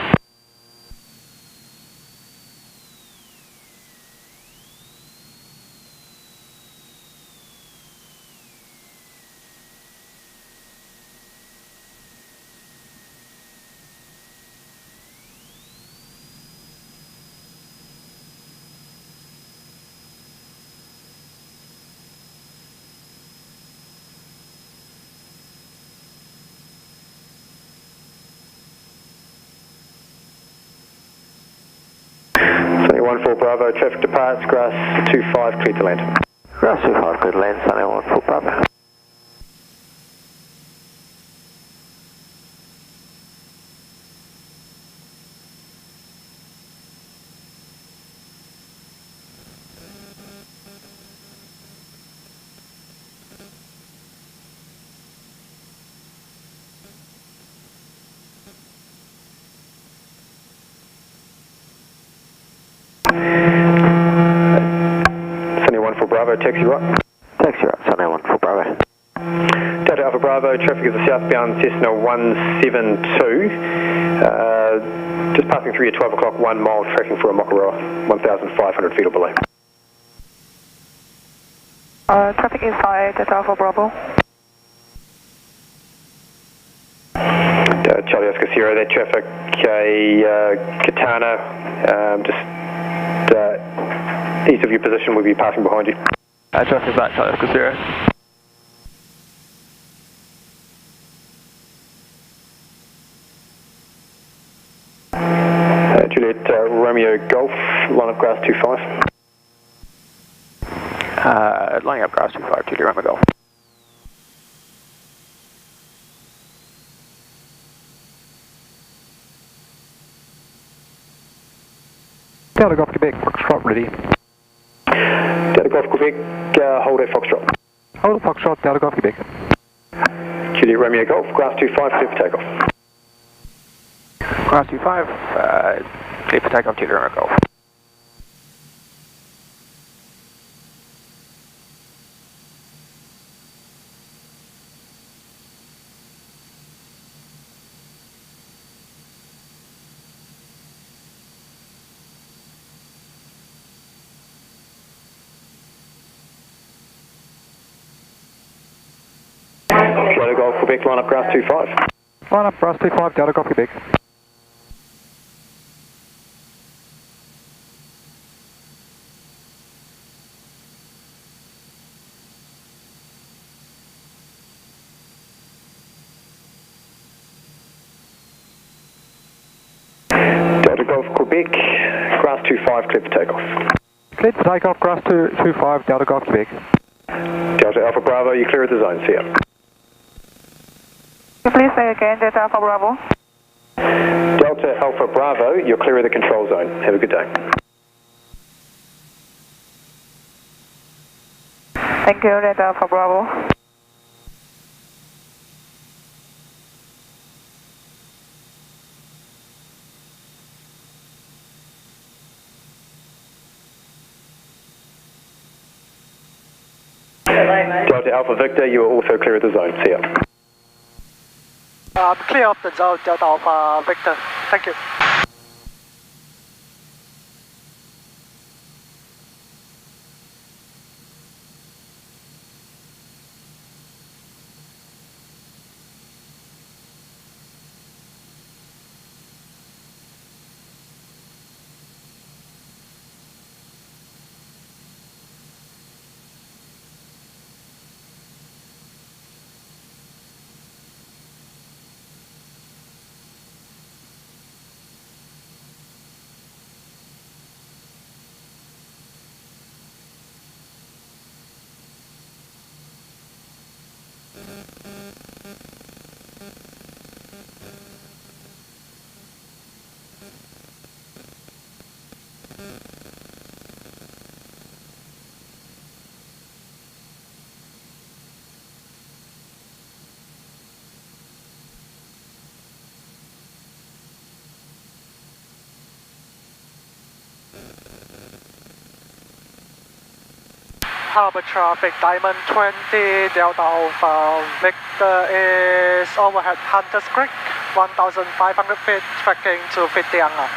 Speaker 10: Sunny 14 Bravo, traffic departs, grass 25, clear to land.
Speaker 3: Grass 25, clear to land, Sunny 14 Bravo.
Speaker 10: Bravo, taxi right.
Speaker 8: Taxi right, Sunday 1 for Bravo.
Speaker 10: Delta Alpha Bravo, traffic is a southbound Cessna 172. Just passing through your 12 o'clock, 1 mile, tracking for a Makaroa, 1,500 feet or below.
Speaker 7: Traffic inside Delta Alpha Bravo.
Speaker 10: Charlie Oscar Sierra, that traffic, Katana, just east of your position, we'll be passing behind you.
Speaker 9: Traffic back, Charlie Oscar Sierra.
Speaker 10: Juliet Romeo Golf, line up grass 25.
Speaker 12: Lining up grass 25, Juliet Romeo Golf.
Speaker 11: Delta Golf Quebec, Foxtrot ready.
Speaker 10: Delta Golf Quebec, hold at Foxtrot.
Speaker 11: Hold at Foxtrot, Delta Golf Quebec.
Speaker 10: Juliet Romeo Golf, grass 25, clear for takeoff.
Speaker 12: Grass 25, clear for takeoff, Juliet Romeo Golf.
Speaker 10: Delta Golf Quebec, line up grass 25.
Speaker 11: Line up grass 25, Delta Golf Quebec.
Speaker 10: Delta Golf Quebec, grass 25, clear for takeoff.
Speaker 11: Cleared for takeoff, grass 25, Delta Golf Quebec.
Speaker 10: Delta Alpha Bravo, you clear at the zone, see ya.
Speaker 7: Please say again, Delta Alpha Bravo.
Speaker 10: Delta Alpha Bravo, you're clear of the control zone. Have a good day.
Speaker 7: Thank you, Delta Alpha Bravo.
Speaker 10: Delta Alpha Victor, you are also clear of the zone. See ya.
Speaker 4: Clear of the zone, Delta Alpha Victor. Thank you. Harbour traffic, Diamond 20, Delta Alpha Victor is overhead Hunters Creek, 1,500 feet, tracking to Whitianga.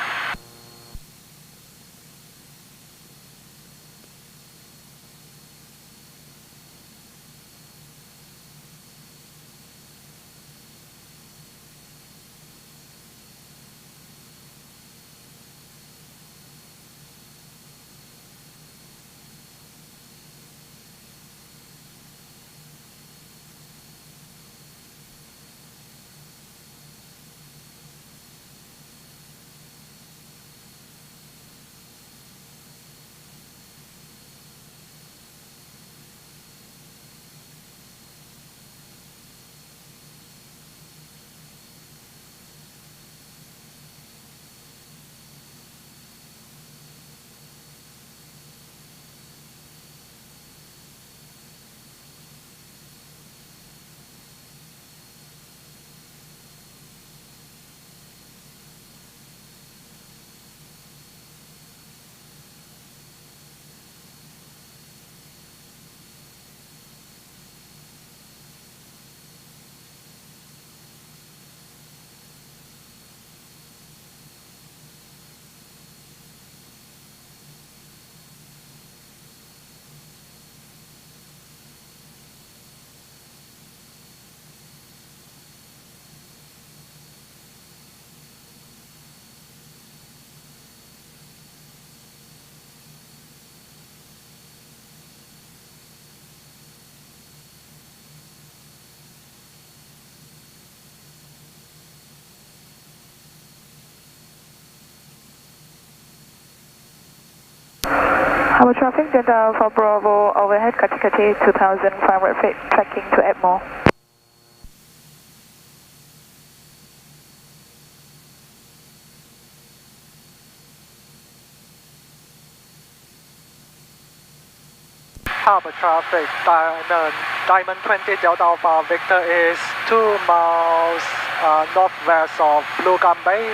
Speaker 7: Harbour traffic, Delta Alpha Bravo, overhead, Katikati, 2,500 feet, tracking to Ardmore.
Speaker 4: Harbour traffic, Diamond 20 Delta Alpha Victor is 2 miles northwest of Blue Gum Bay,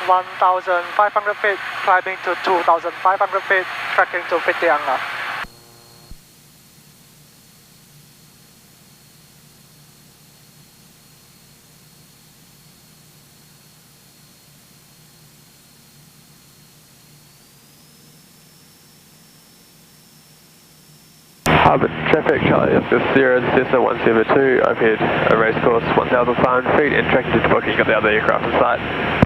Speaker 4: 1,500 feet, climbing to 2,500 feet, tracking to Whitianga.
Speaker 9: Harbour traffic, Charlie Oscar Sierra, Cessna 172, overhead a race course 1,500 feet and tracking to booking, got the other aircraft in sight.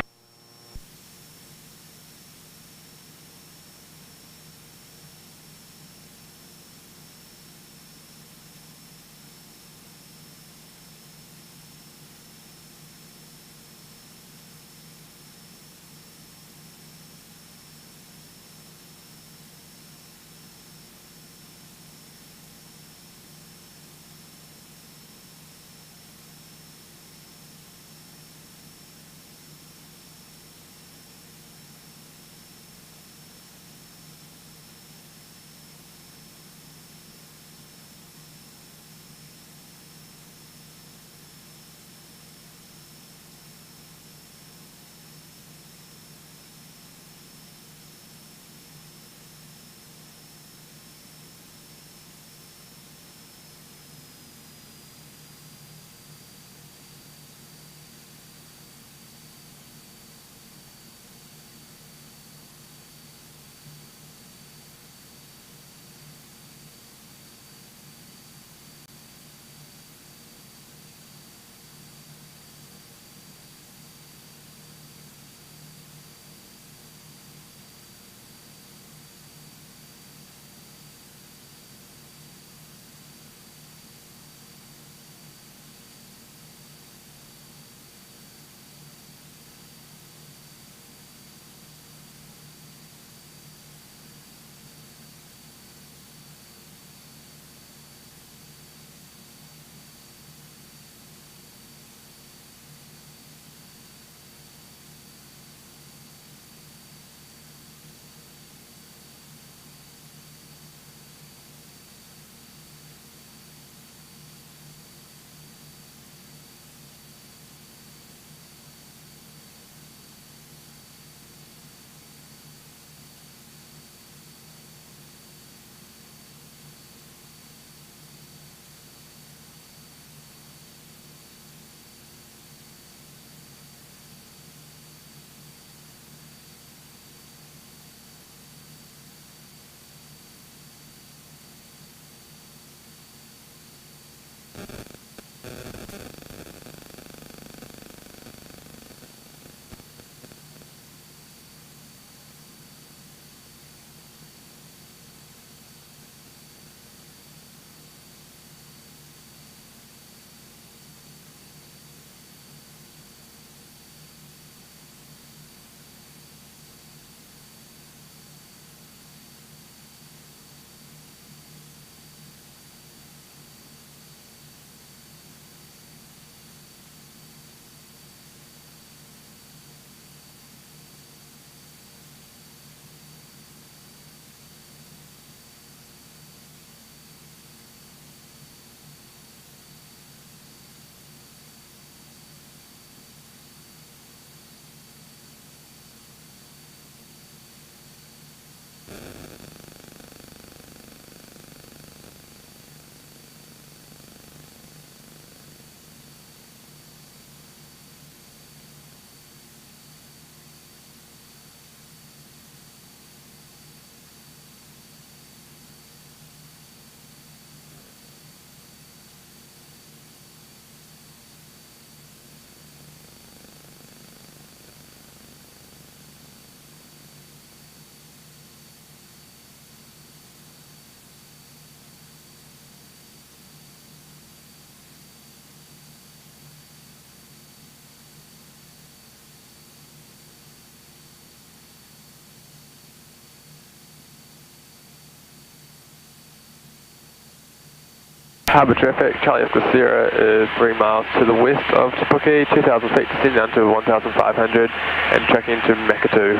Speaker 9: Harbour traffic, Charlie Oscar Sierra is 3 miles to the west of Te Puke, 2,000 feet, descending down to 1,500 and tracking to Makatu.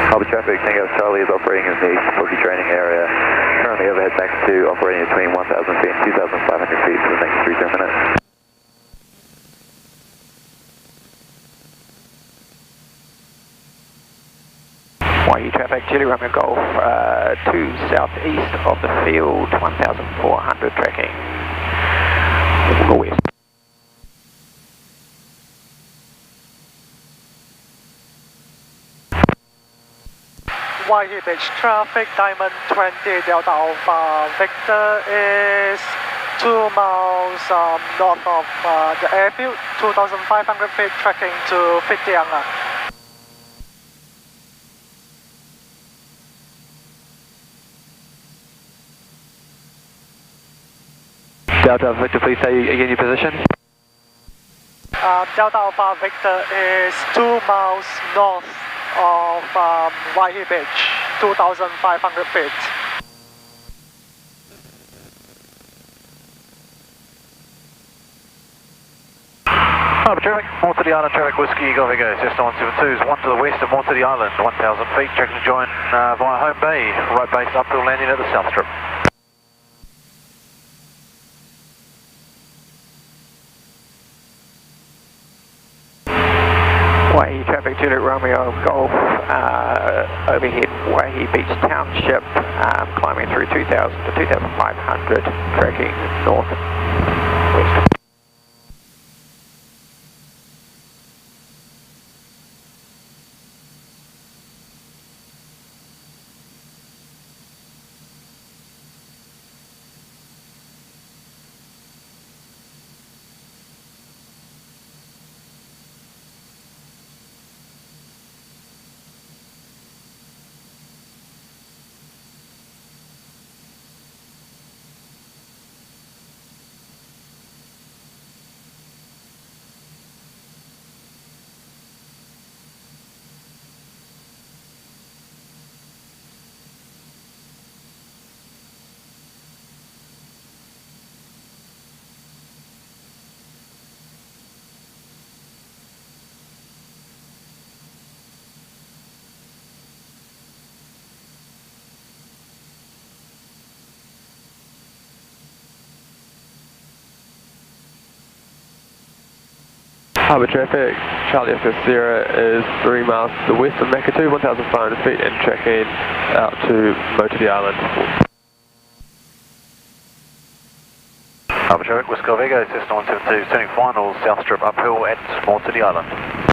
Speaker 13: Harbour traffic, Tango Charlie is operating in the East Puke training area. Currently overhead Makatu operating between 1,000 feet and 2,500 feet for the next 3 minutes.
Speaker 12: YE traffic, Chile Romeo Golf to southeast of the field, 1,400 tracking west.
Speaker 4: YE Beach traffic, Diamond 20 Delta Alpha Victor is 2 miles north of the airfield, 2,500 feet tracking to Whitianga.
Speaker 9: Delta Victor, please say again your position.
Speaker 4: Delta Alpha Victor is 2 miles north of YE Beach, 2,500 feet.
Speaker 14: Harbour traffic, more to the island traffic, Whiskey Eagle Vigo, Cessna 172 is 1 to the west and more to the island, 1,000 feet, tracking to join via home bay, right base uphill landing at the south strip.
Speaker 12: YE traffic, Juliet Romeo Golf, overhead YE Beach Township, climbing through 2,000 to 2,500, tracking north west.
Speaker 9: Harbour traffic, Charlie Oscar Sierra is 3 miles to the west of Makatu, 1,500 feet and tracking out to Motidi Island.
Speaker 14: Harbour traffic, Whiskey Vigo, Cessna 172, turning final, south strip uphill at Motidi Island.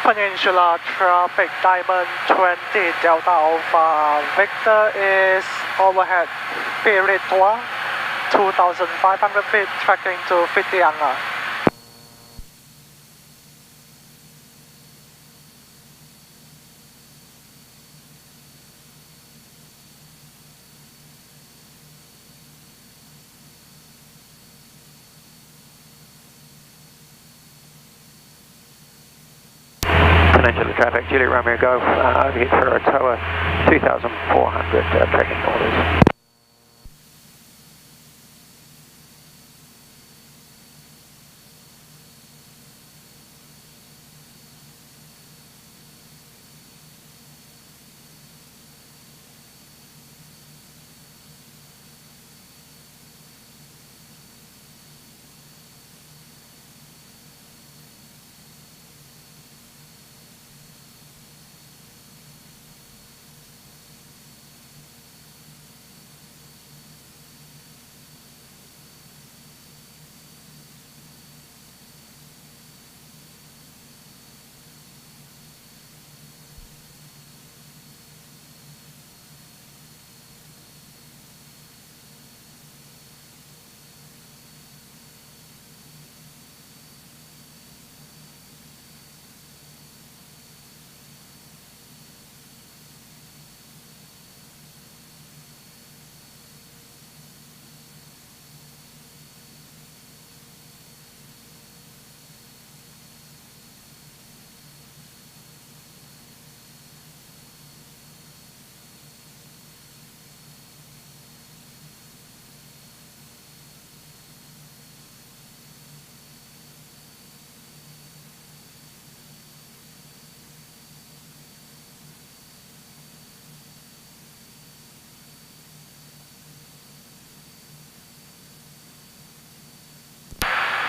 Speaker 4: Peninsula traffic Diamond 20 Delta Alpha Victor is overhead Spirit 2,500 feet tracking to Whitianga.
Speaker 12: Peninsula traffic, Juliet Romeo Golf, overhead for Tower 2,400 tracking orders.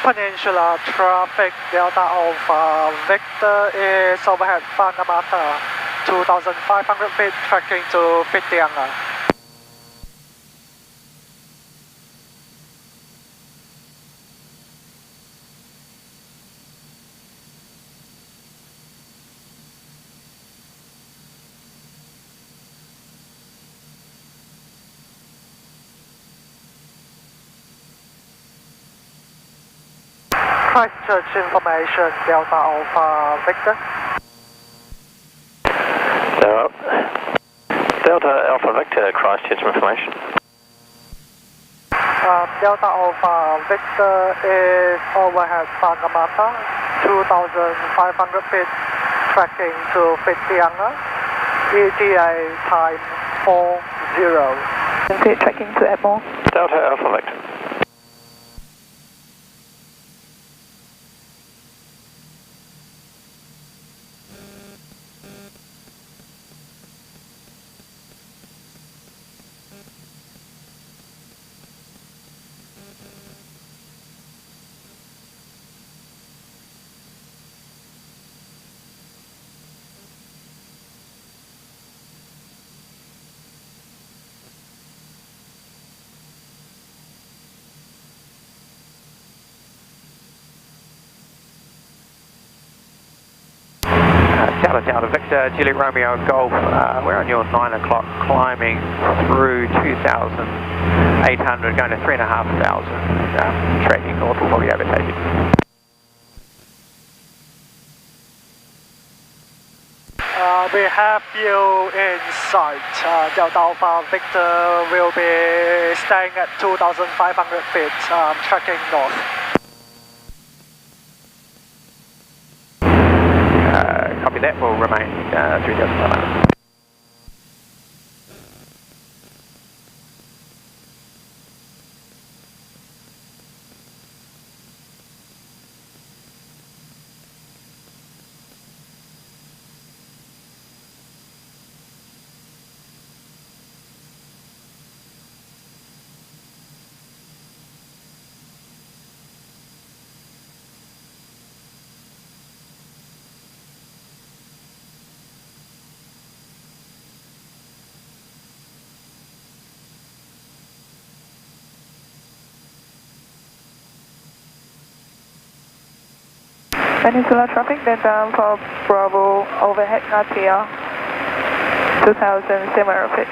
Speaker 4: Peninsula traffic Delta Alpha Victor is overhead Panamata 2,500 feet tracking to Whitianga. Christchurch information, Delta Alpha Victor.
Speaker 8: Delta Alpha Victor, Christchurch information.
Speaker 4: Delta Alpha Victor is overhead Panamata, 2,500 feet, tracking to Whitianga, ETA time 40.
Speaker 7: Okay, tracking to Ardmore.
Speaker 8: Delta Alpha Victor.
Speaker 12: Delta Victor, Juliet Romeo Golf, we're on your 9 o'clock climbing through 2,800 going to 3,500, tracking north, will probably overtake you.
Speaker 4: We have you in sight. Delta Alpha Victor will be staying at 2,500 feet, tracking north.
Speaker 12: Copy that, will remain 3,500.
Speaker 7: Peninsula traffic, Delta for Bravo, overhead Natia, 2,700 feet,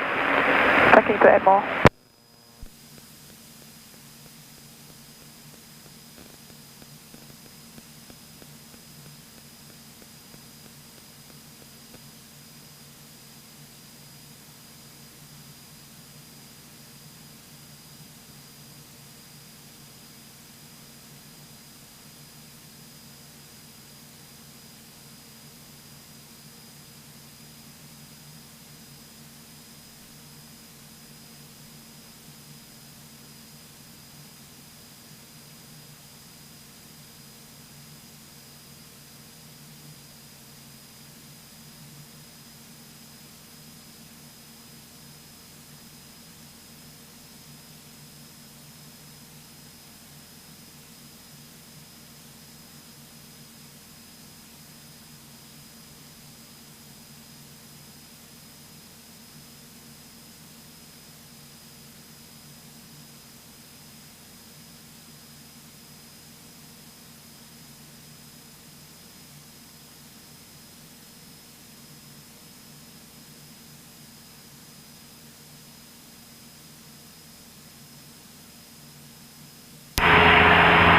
Speaker 7: tracking to Ardmore.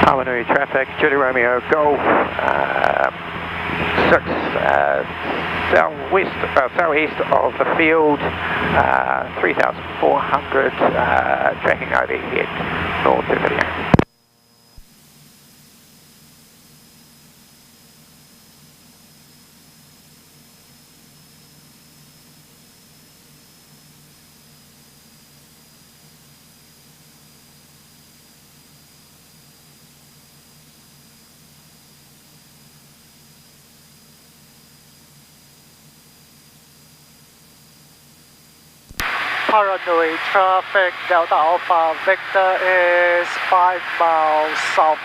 Speaker 12: Harmony traffic, Julie Romeo Golf, 6 southeast of the field, 3,400, tracking overhead north of Whitianga.
Speaker 4: Paranoid traffic, Delta Alpha Victor is 5 miles south,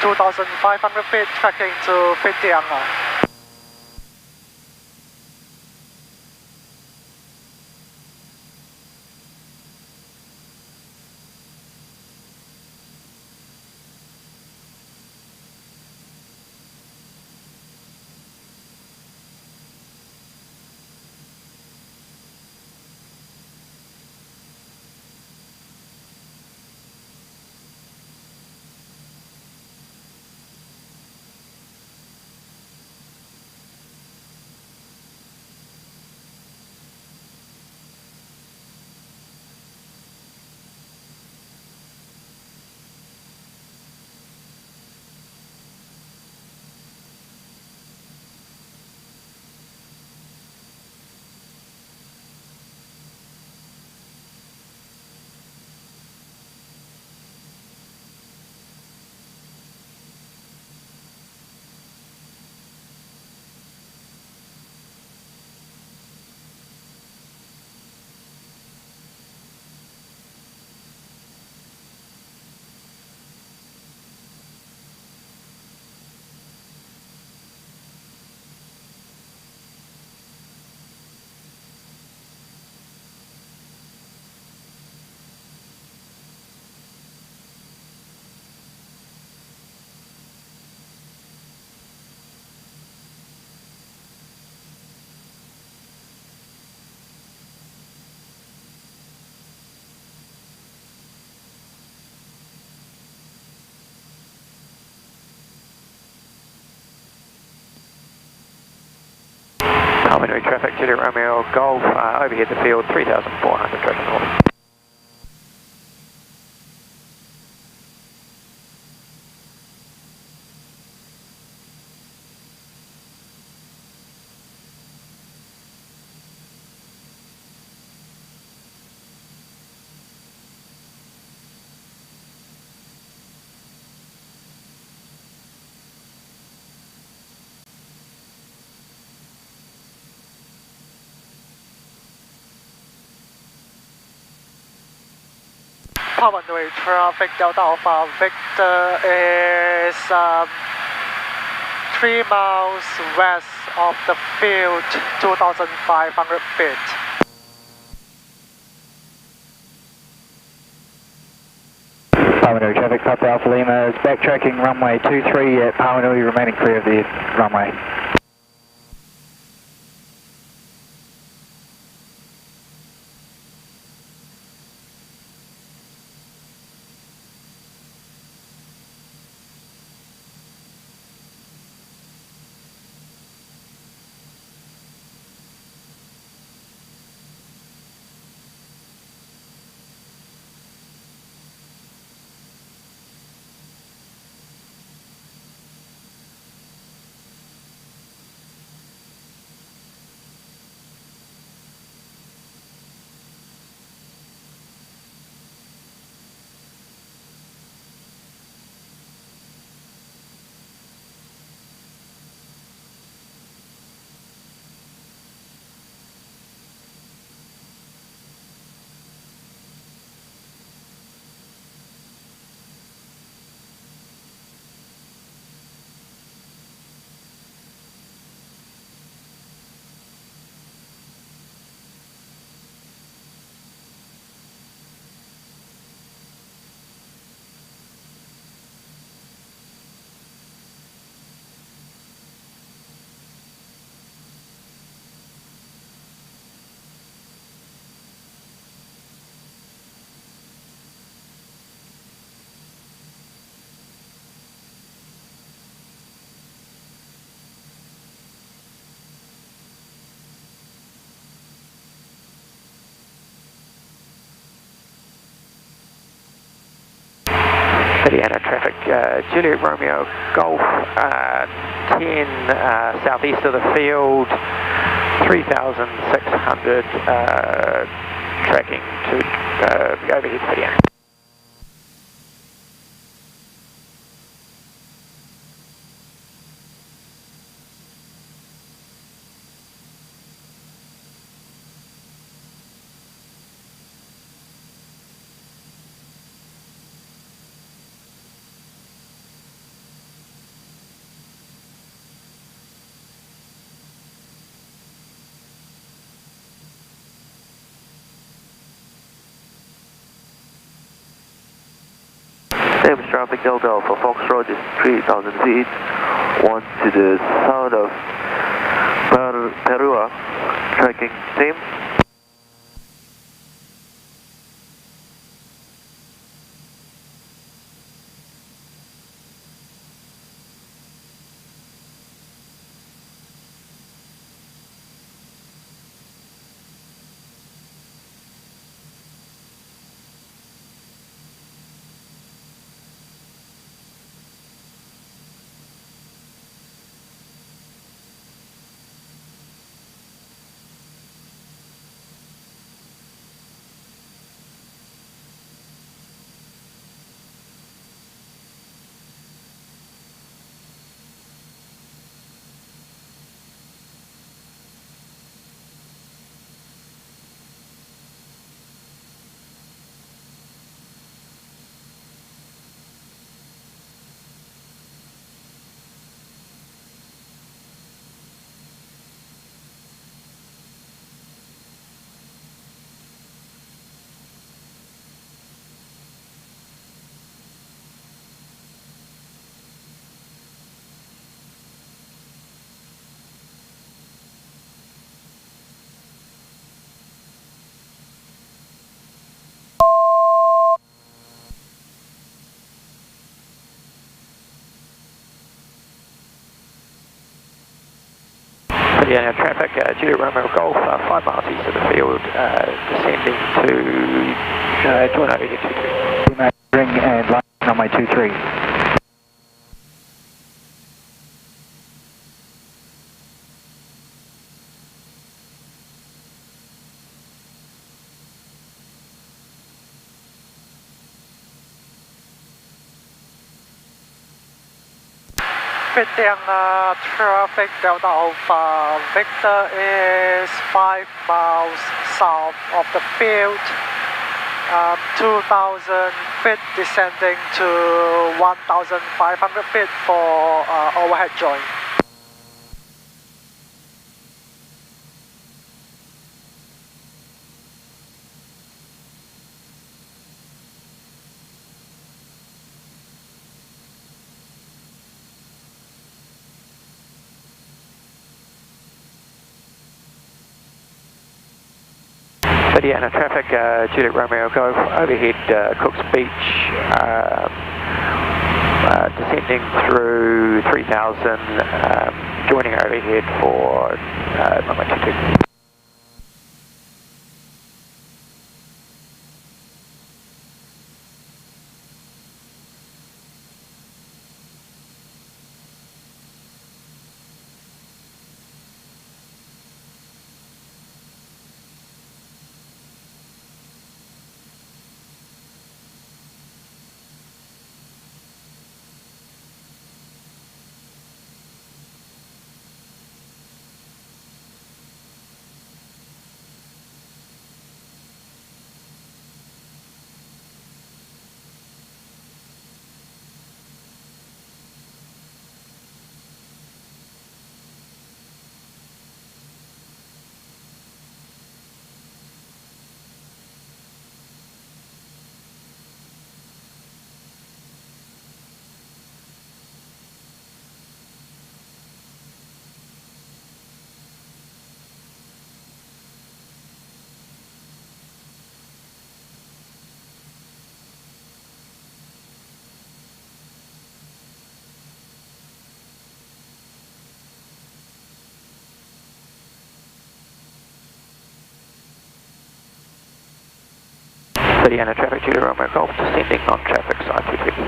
Speaker 4: 2,500 feet, tracking to Whitianga.
Speaker 12: Harmony traffic, Julie Romeo Golf, overhead the field, 3,400, tracking north.
Speaker 4: Paranoid traffic, Delta Alpha Victor is 3 miles west of the field, 2,500 feet.
Speaker 3: Paranoid traffic,
Speaker 11: Papa Alpha Lima is backtracking runway 23 at Pawanui, remaining clear of the runway.
Speaker 12: Whitianga traffic, Juliet Romeo Golf 10 southeast of the field, 3,600 tracking to overhead Whitianga.
Speaker 13: Same traffic Delta Alpha Foxtrot is 3,000 feet, one to the south of Perua, tracking same.
Speaker 12: Whitianga traffic, Juliet Romeo Golf 5 miles east of the field, descending to join overhead 23.
Speaker 11: Ring and line runway 23.
Speaker 4: Whitianga traffic Delta Alpha Victor is 5 miles south of the field, 2,000 feet descending to 1,500 feet for overhead join.
Speaker 12: Whitianga traffic, Juliet Romeo Golf, overhead Cooks Beach, descending through 3000, joining overhead for runway 22. Whitianga traffic, Juliet Romeo Golf, descending on-traffic side 23.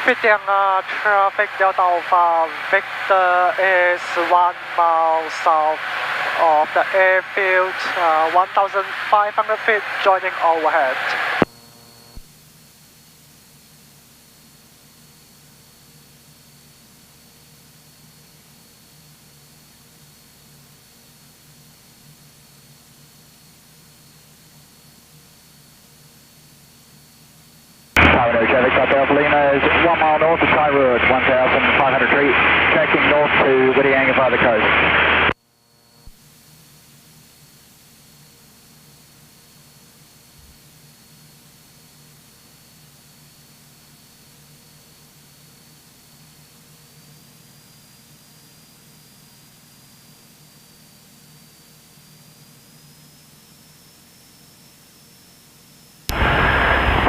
Speaker 4: Whitianga traffic, Delta Alpha Victor is 1 mile south of the airfield, 1,500 feet, joining overhead.
Speaker 11: Tower traffic, Alpha Lima is 1 mile north of Thai Road, 1,500 feet, tracking north to Whitianga via the coast.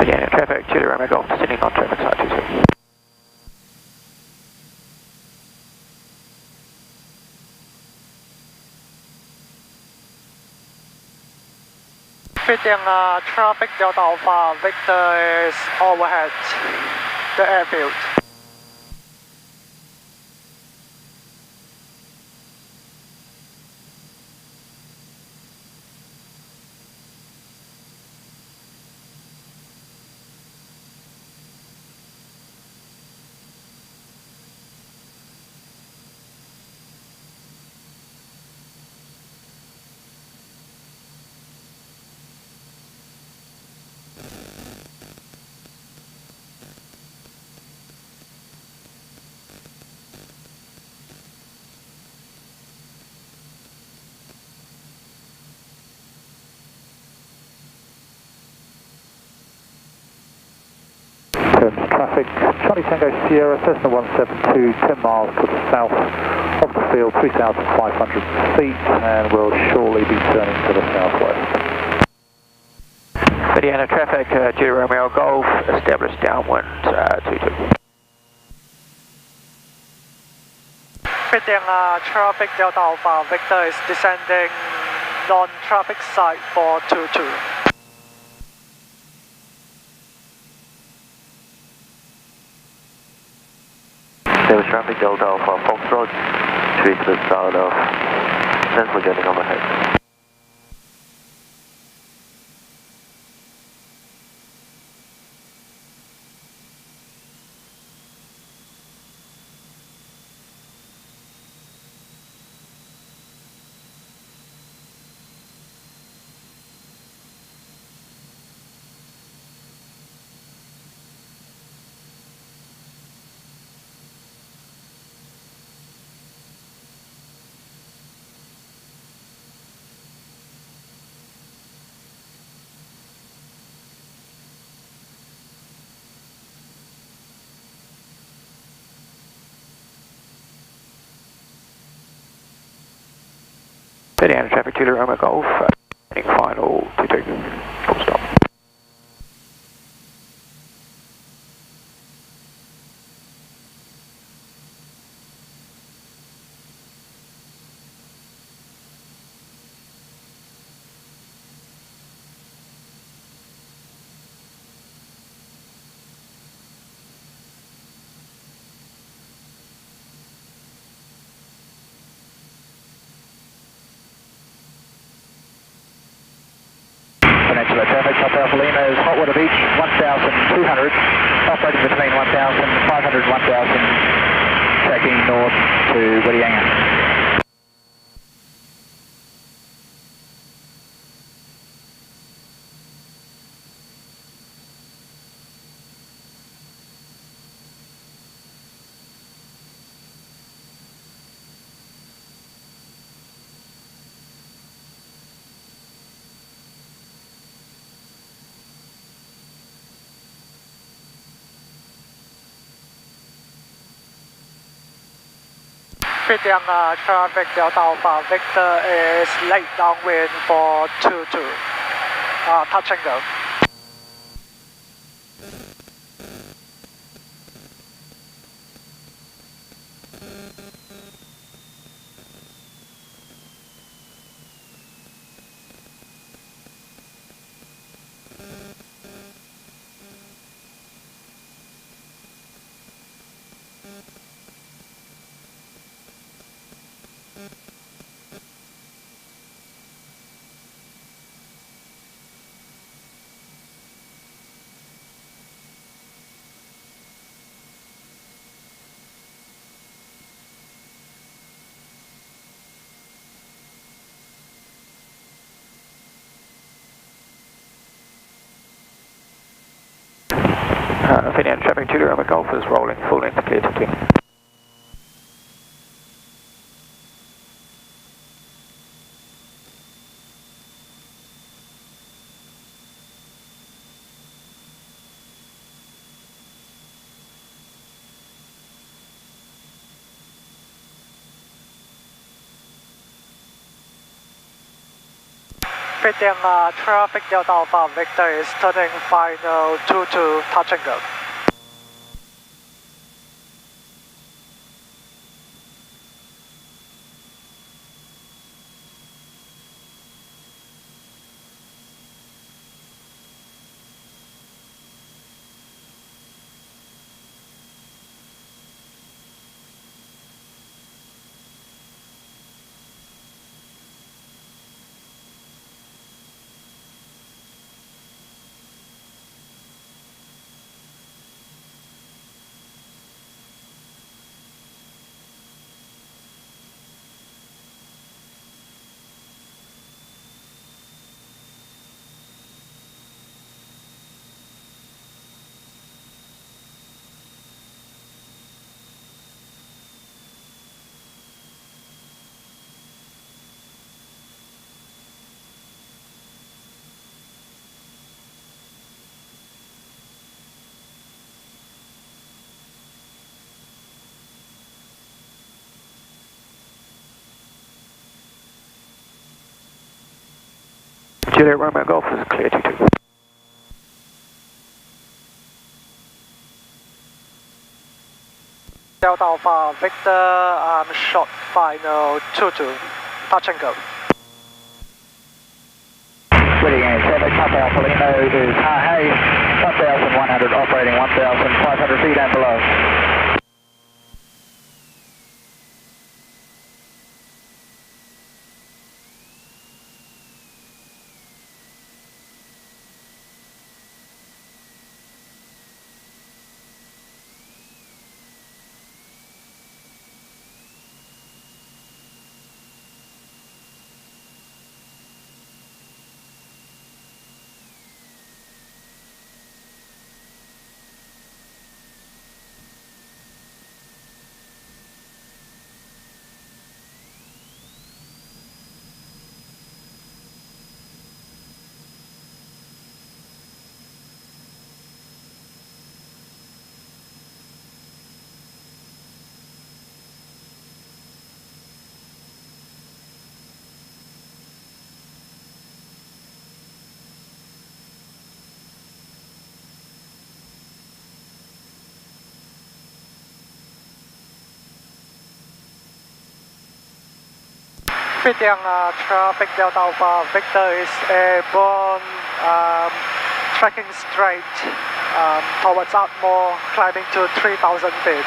Speaker 12: Whitianga traffic, Juliet Romeo Golf, descending on-traffic side 23.
Speaker 4: Whitianga traffic, Delta Alpha Victor is overhead the airfield.
Speaker 11: Traffic, Charlie Tango Sierra, Cessna 172, 10 miles to the south of the field, 3,500 feet, and will shortly be turning to the southwest.
Speaker 12: Whitianga traffic, Juliet Romeo Golf, established downwind 22.
Speaker 4: Whitianga traffic, Delta Alpha Victor is descending non-traffic side for 22.
Speaker 13: Service traffic, Delta Alpha Foxtrot, 3 to the south of Central, getting overhead.
Speaker 12: Whitianga traffic 2 Romeo Golf, final 22, full stop.
Speaker 11: Peninsula traffic, Top Alpha Lima is Hotwater Beach, 1,200, operating between 1,500 and 1,000, tracking north to Whitianga.
Speaker 4: Whitianga traffic Delta Alpha Victor is late downwind for 22, touch and go.
Speaker 12: Whitianga traffic 2 Romeo Golf is rolling full into clear to clear.
Speaker 4: Whitianga traffic Delta Alpha Victor is turning final 22, touch and go.
Speaker 12: Juliet Romeo Golf is clear to 2.
Speaker 4: Delta Alpha Victor, short final 22, touch and go.
Speaker 11: Whitianga traffic, Top Alpha Lima is high, 1,100, operating 1,500 feet and below.
Speaker 4: Whitianga traffic Delta Alpha Victor is airborne, tracking straight towards Ardmore, climbing to 3,000 feet.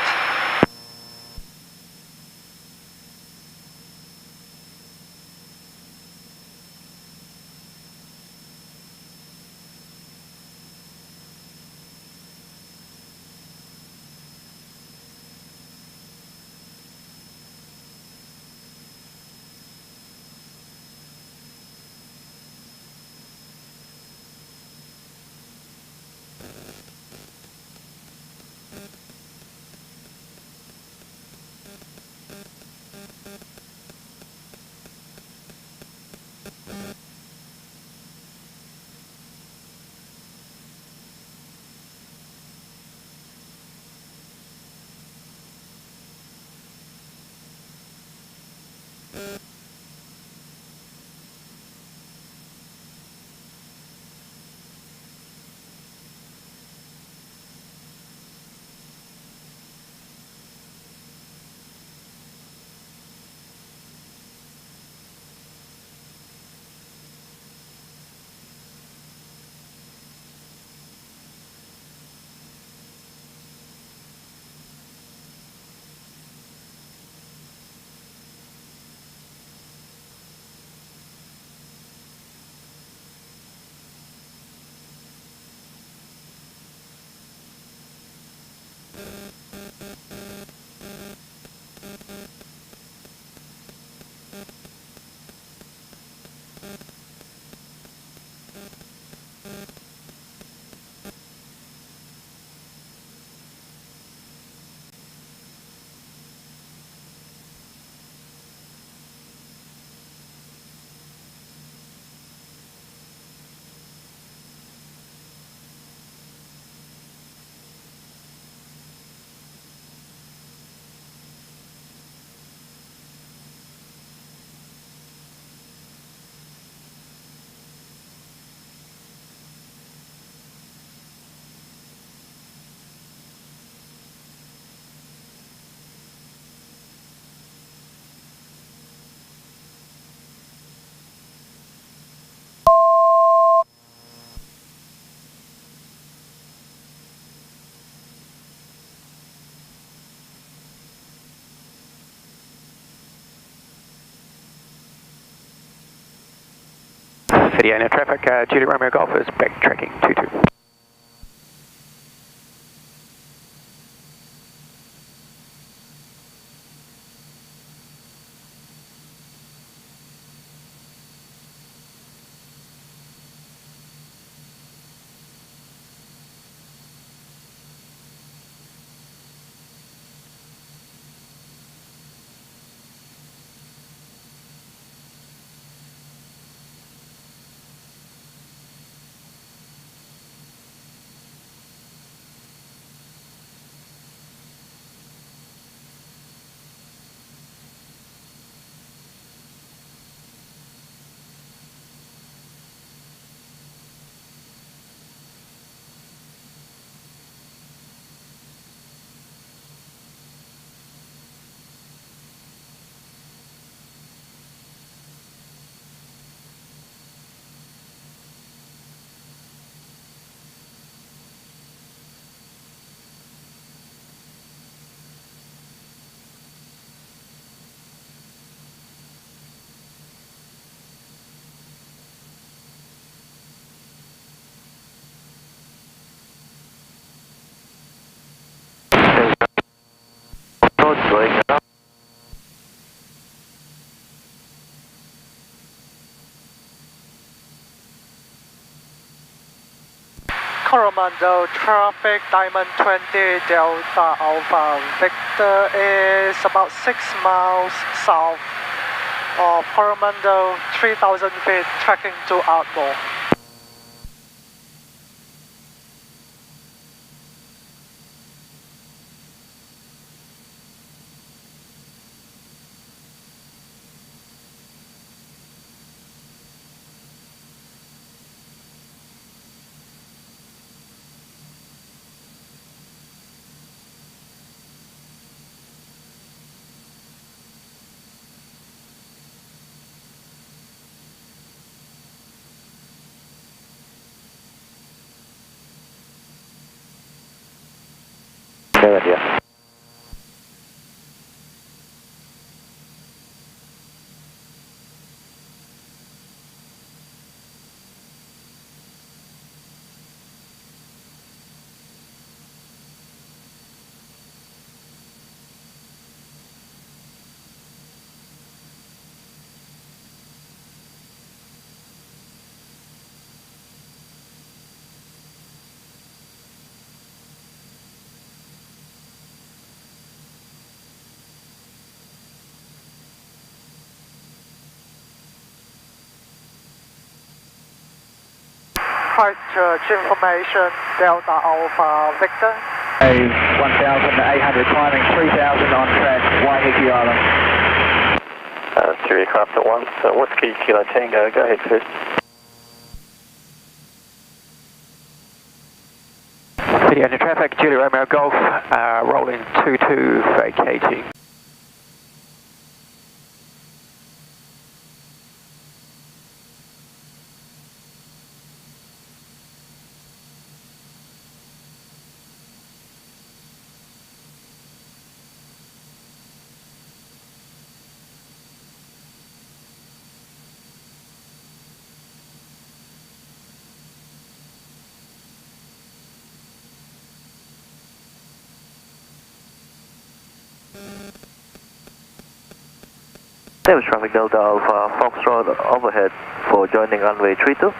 Speaker 12: Whitianga traffic, Juliet Romeo Golf is backtracking 22.
Speaker 4: Coromandel traffic, Diamond 20 Delta Alpha Victor is about 6 miles south of Coromandel, 3,000 feet, tracking to Ardmore.
Speaker 8: No idea.
Speaker 4: Christchurch information, Delta Alpha Victor.
Speaker 3: A 1,800 climbing 3,000 on track, Waiheke Island.
Speaker 8: 3 aircraft at once, Whiskey Kilo Tango, go ahead first.
Speaker 12: Video into traffic, Julie Romeo Golf, rolling 22, vacating.
Speaker 8: Davis traffic Delta Alpha Foxtrot overhead for joining runway 32.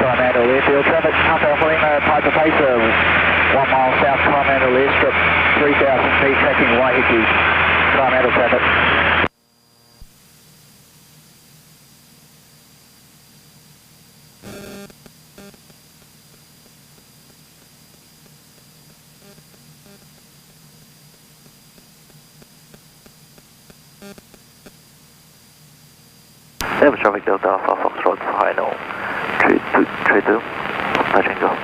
Speaker 3: Coromandel Airfield traffic, Alpha Lima, Piper Pacer, 1 mile south Coromandel Airstrip, 3,000 feet, tracking Waiheke, Coromandel traffic.
Speaker 8: Davis traffic Delta Alpha Foxtrot final 32, touch and go.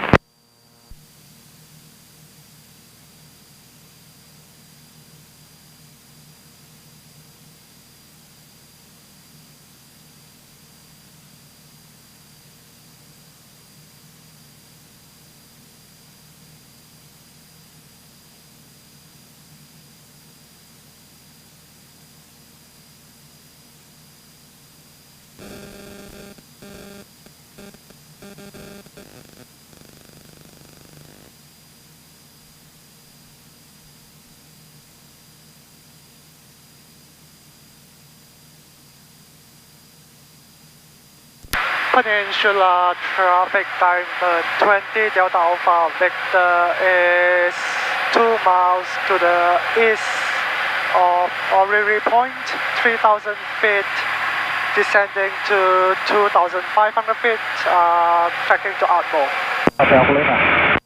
Speaker 4: Peninsula traffic diamond 20 Delta Alpha Victor is 2 miles to the east of O'Leary Point, 3,000 feet, descending to 2,500 feet, tracking to Ardmore.
Speaker 3: Alpha Lima.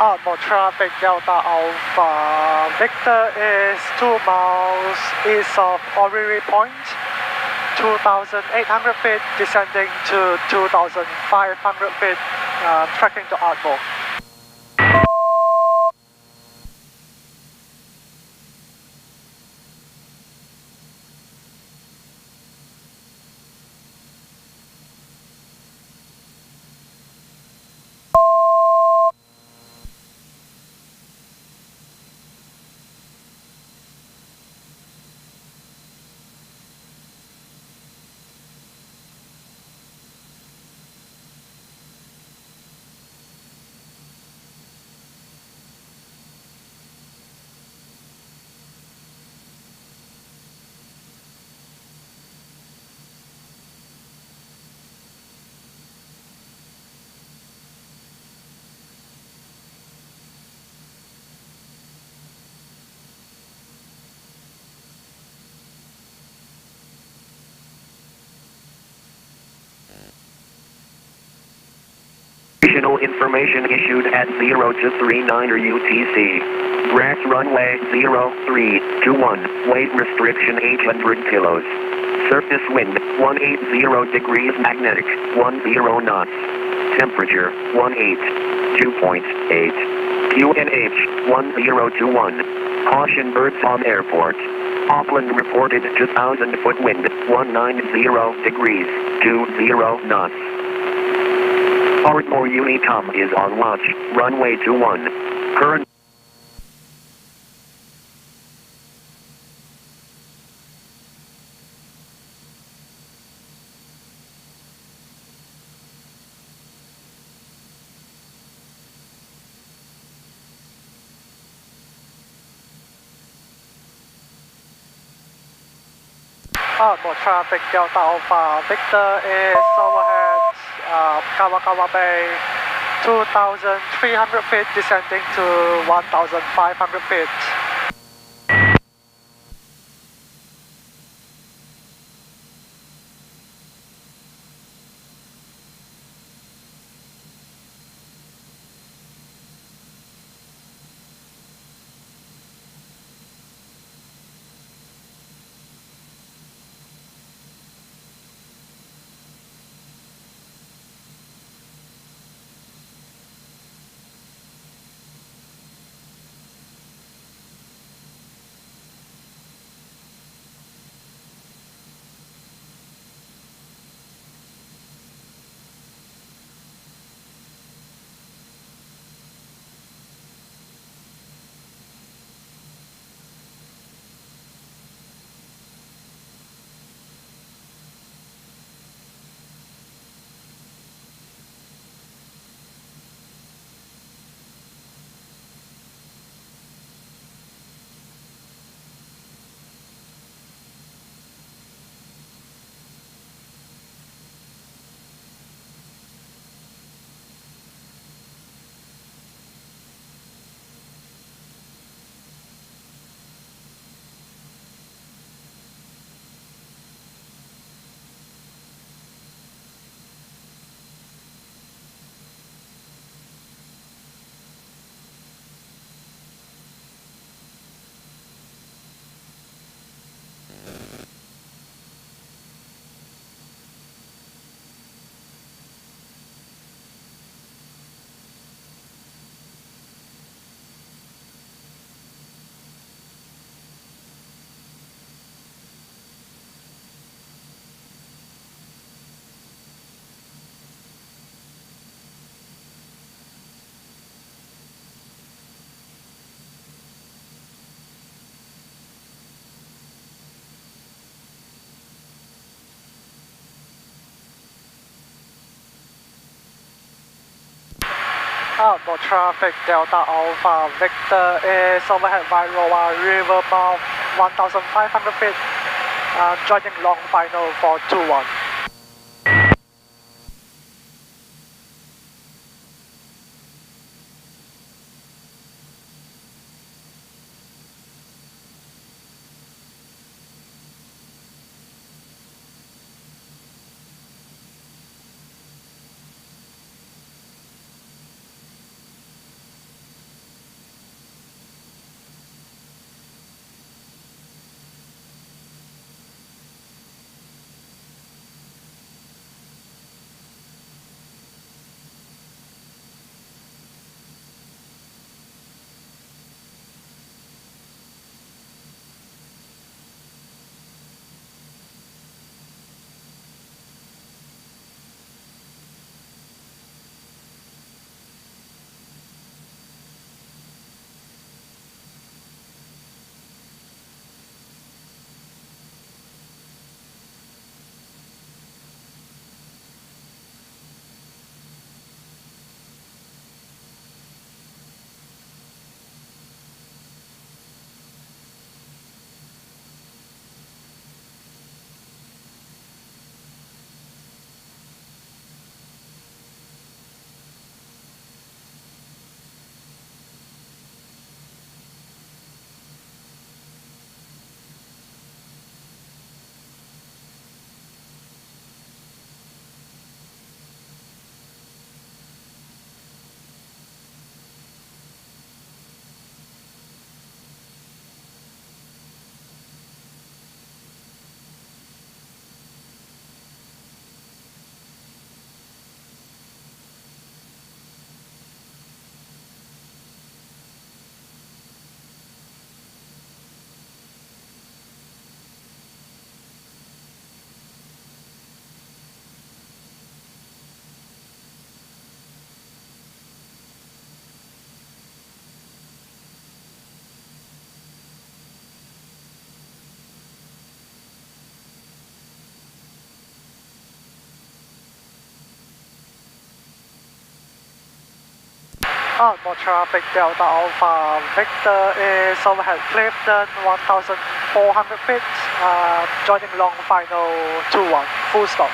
Speaker 4: Ardmore traffic Delta Alpha Victor is 2 miles east of O'Leary Point, 2,800 feet, descending to 2,500 feet, tracking to Ardmore.
Speaker 15: Information issued at 0 to 39 or UTC. Grass runway 0321. Weight restriction 800 kilos. Surface wind 180 degrees magnetic 10 knots. Temperature 18. 2.8. QNH 1021. Caution birds on airport. Auckland reported 2,000 foot wind 190 degrees 20 knots. Ardmore Unicom is on watch, runway 21. Current
Speaker 4: Ardmore traffic Delta Alpha Victor is overhead Kawakawa Bay, 2,300 feet, descending to 1,500 feet. Ardmore traffic, Delta Alpha Victor is overhead Vairoa River mouth, 1,500 feet, joining long final for 2-1. Ardmore traffic, Delta Alpha Victor is overhead Clifton, 1,400 feet, joining long final 2-1, full stop.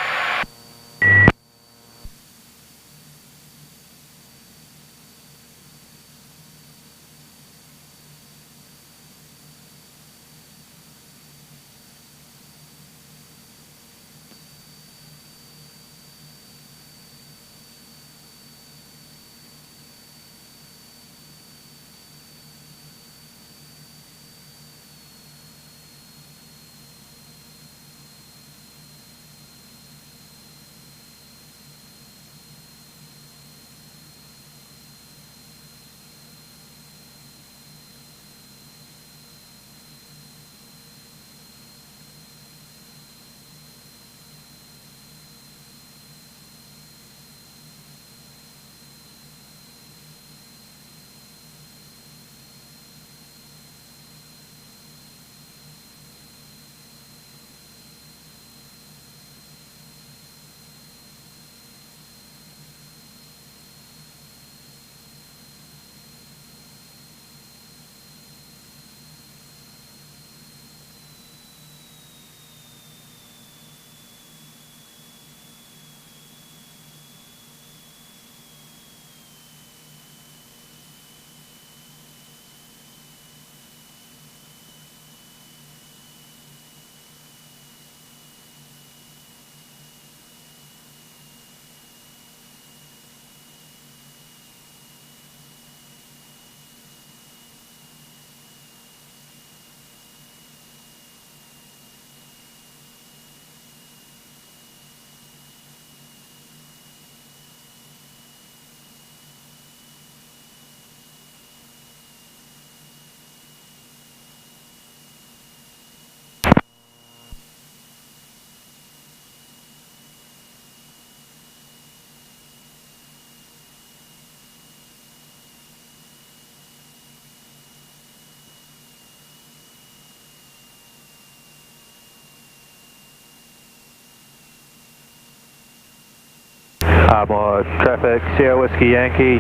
Speaker 11: Ardmore traffic, Sierra Whiskey Yankee,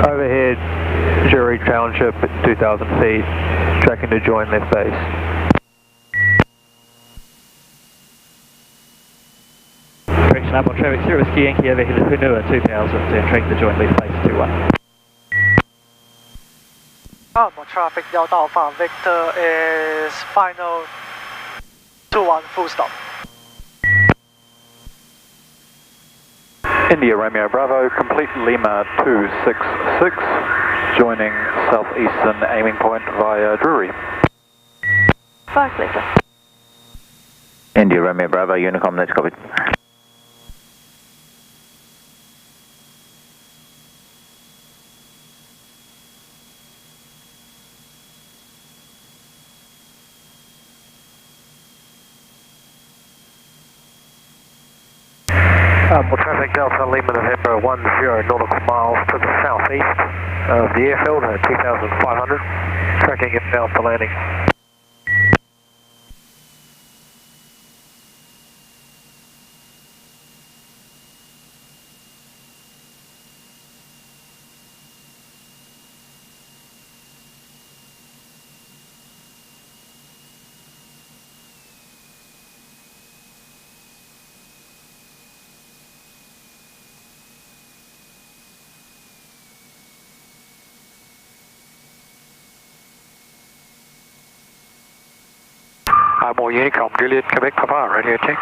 Speaker 11: overhead Jury Township at 2,000 feet, tracking to join left base.
Speaker 3: Correction, Ardmore traffic, Sierra Whiskey Yankee, overhead Hunua 2,000, tracking to join left base 2-1.
Speaker 4: Ardmore traffic, Delta Alpha Victor is final 2-1 full stop.
Speaker 11: India Romeo Bravo, complete Lima 266, joining southeastern aiming point via Drury.
Speaker 5: 5 later.
Speaker 3: India Romeo Bravo, Unicom, that's copied.
Speaker 11: Traffic Delta Lima November 10 nautical miles to the southeast of the airfield at 2,500, tracking inbound for landing. Ardmore Unicom, Juliet, Quebec, Papa, radio check.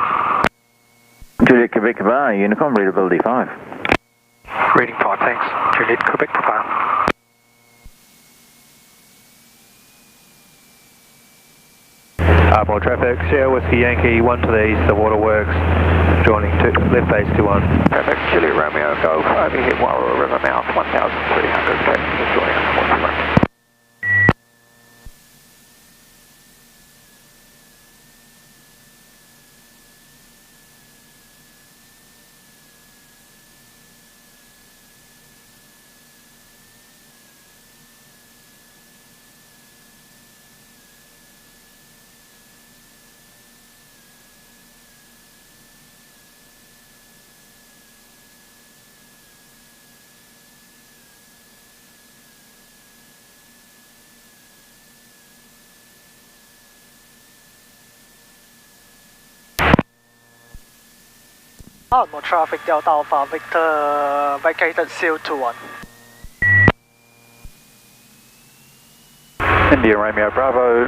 Speaker 3: Juliet, Quebec, Papa, Unicom, readability 5.
Speaker 11: Reading 5, thanks. Juliet, Quebec, Papa. Ardmore traffic, Sierra Whiskey Yankee, 1 to the east, the waterworks, joining to left base 2-1.
Speaker 12: Traffic, Juliet Romeo Golf, overhead Warroa River mouth, 1,300, tracking to join waterfront.
Speaker 4: Ardmore traffic, Delta Alpha Victor, vacated seal 2-1.
Speaker 11: India Romeo Bravo,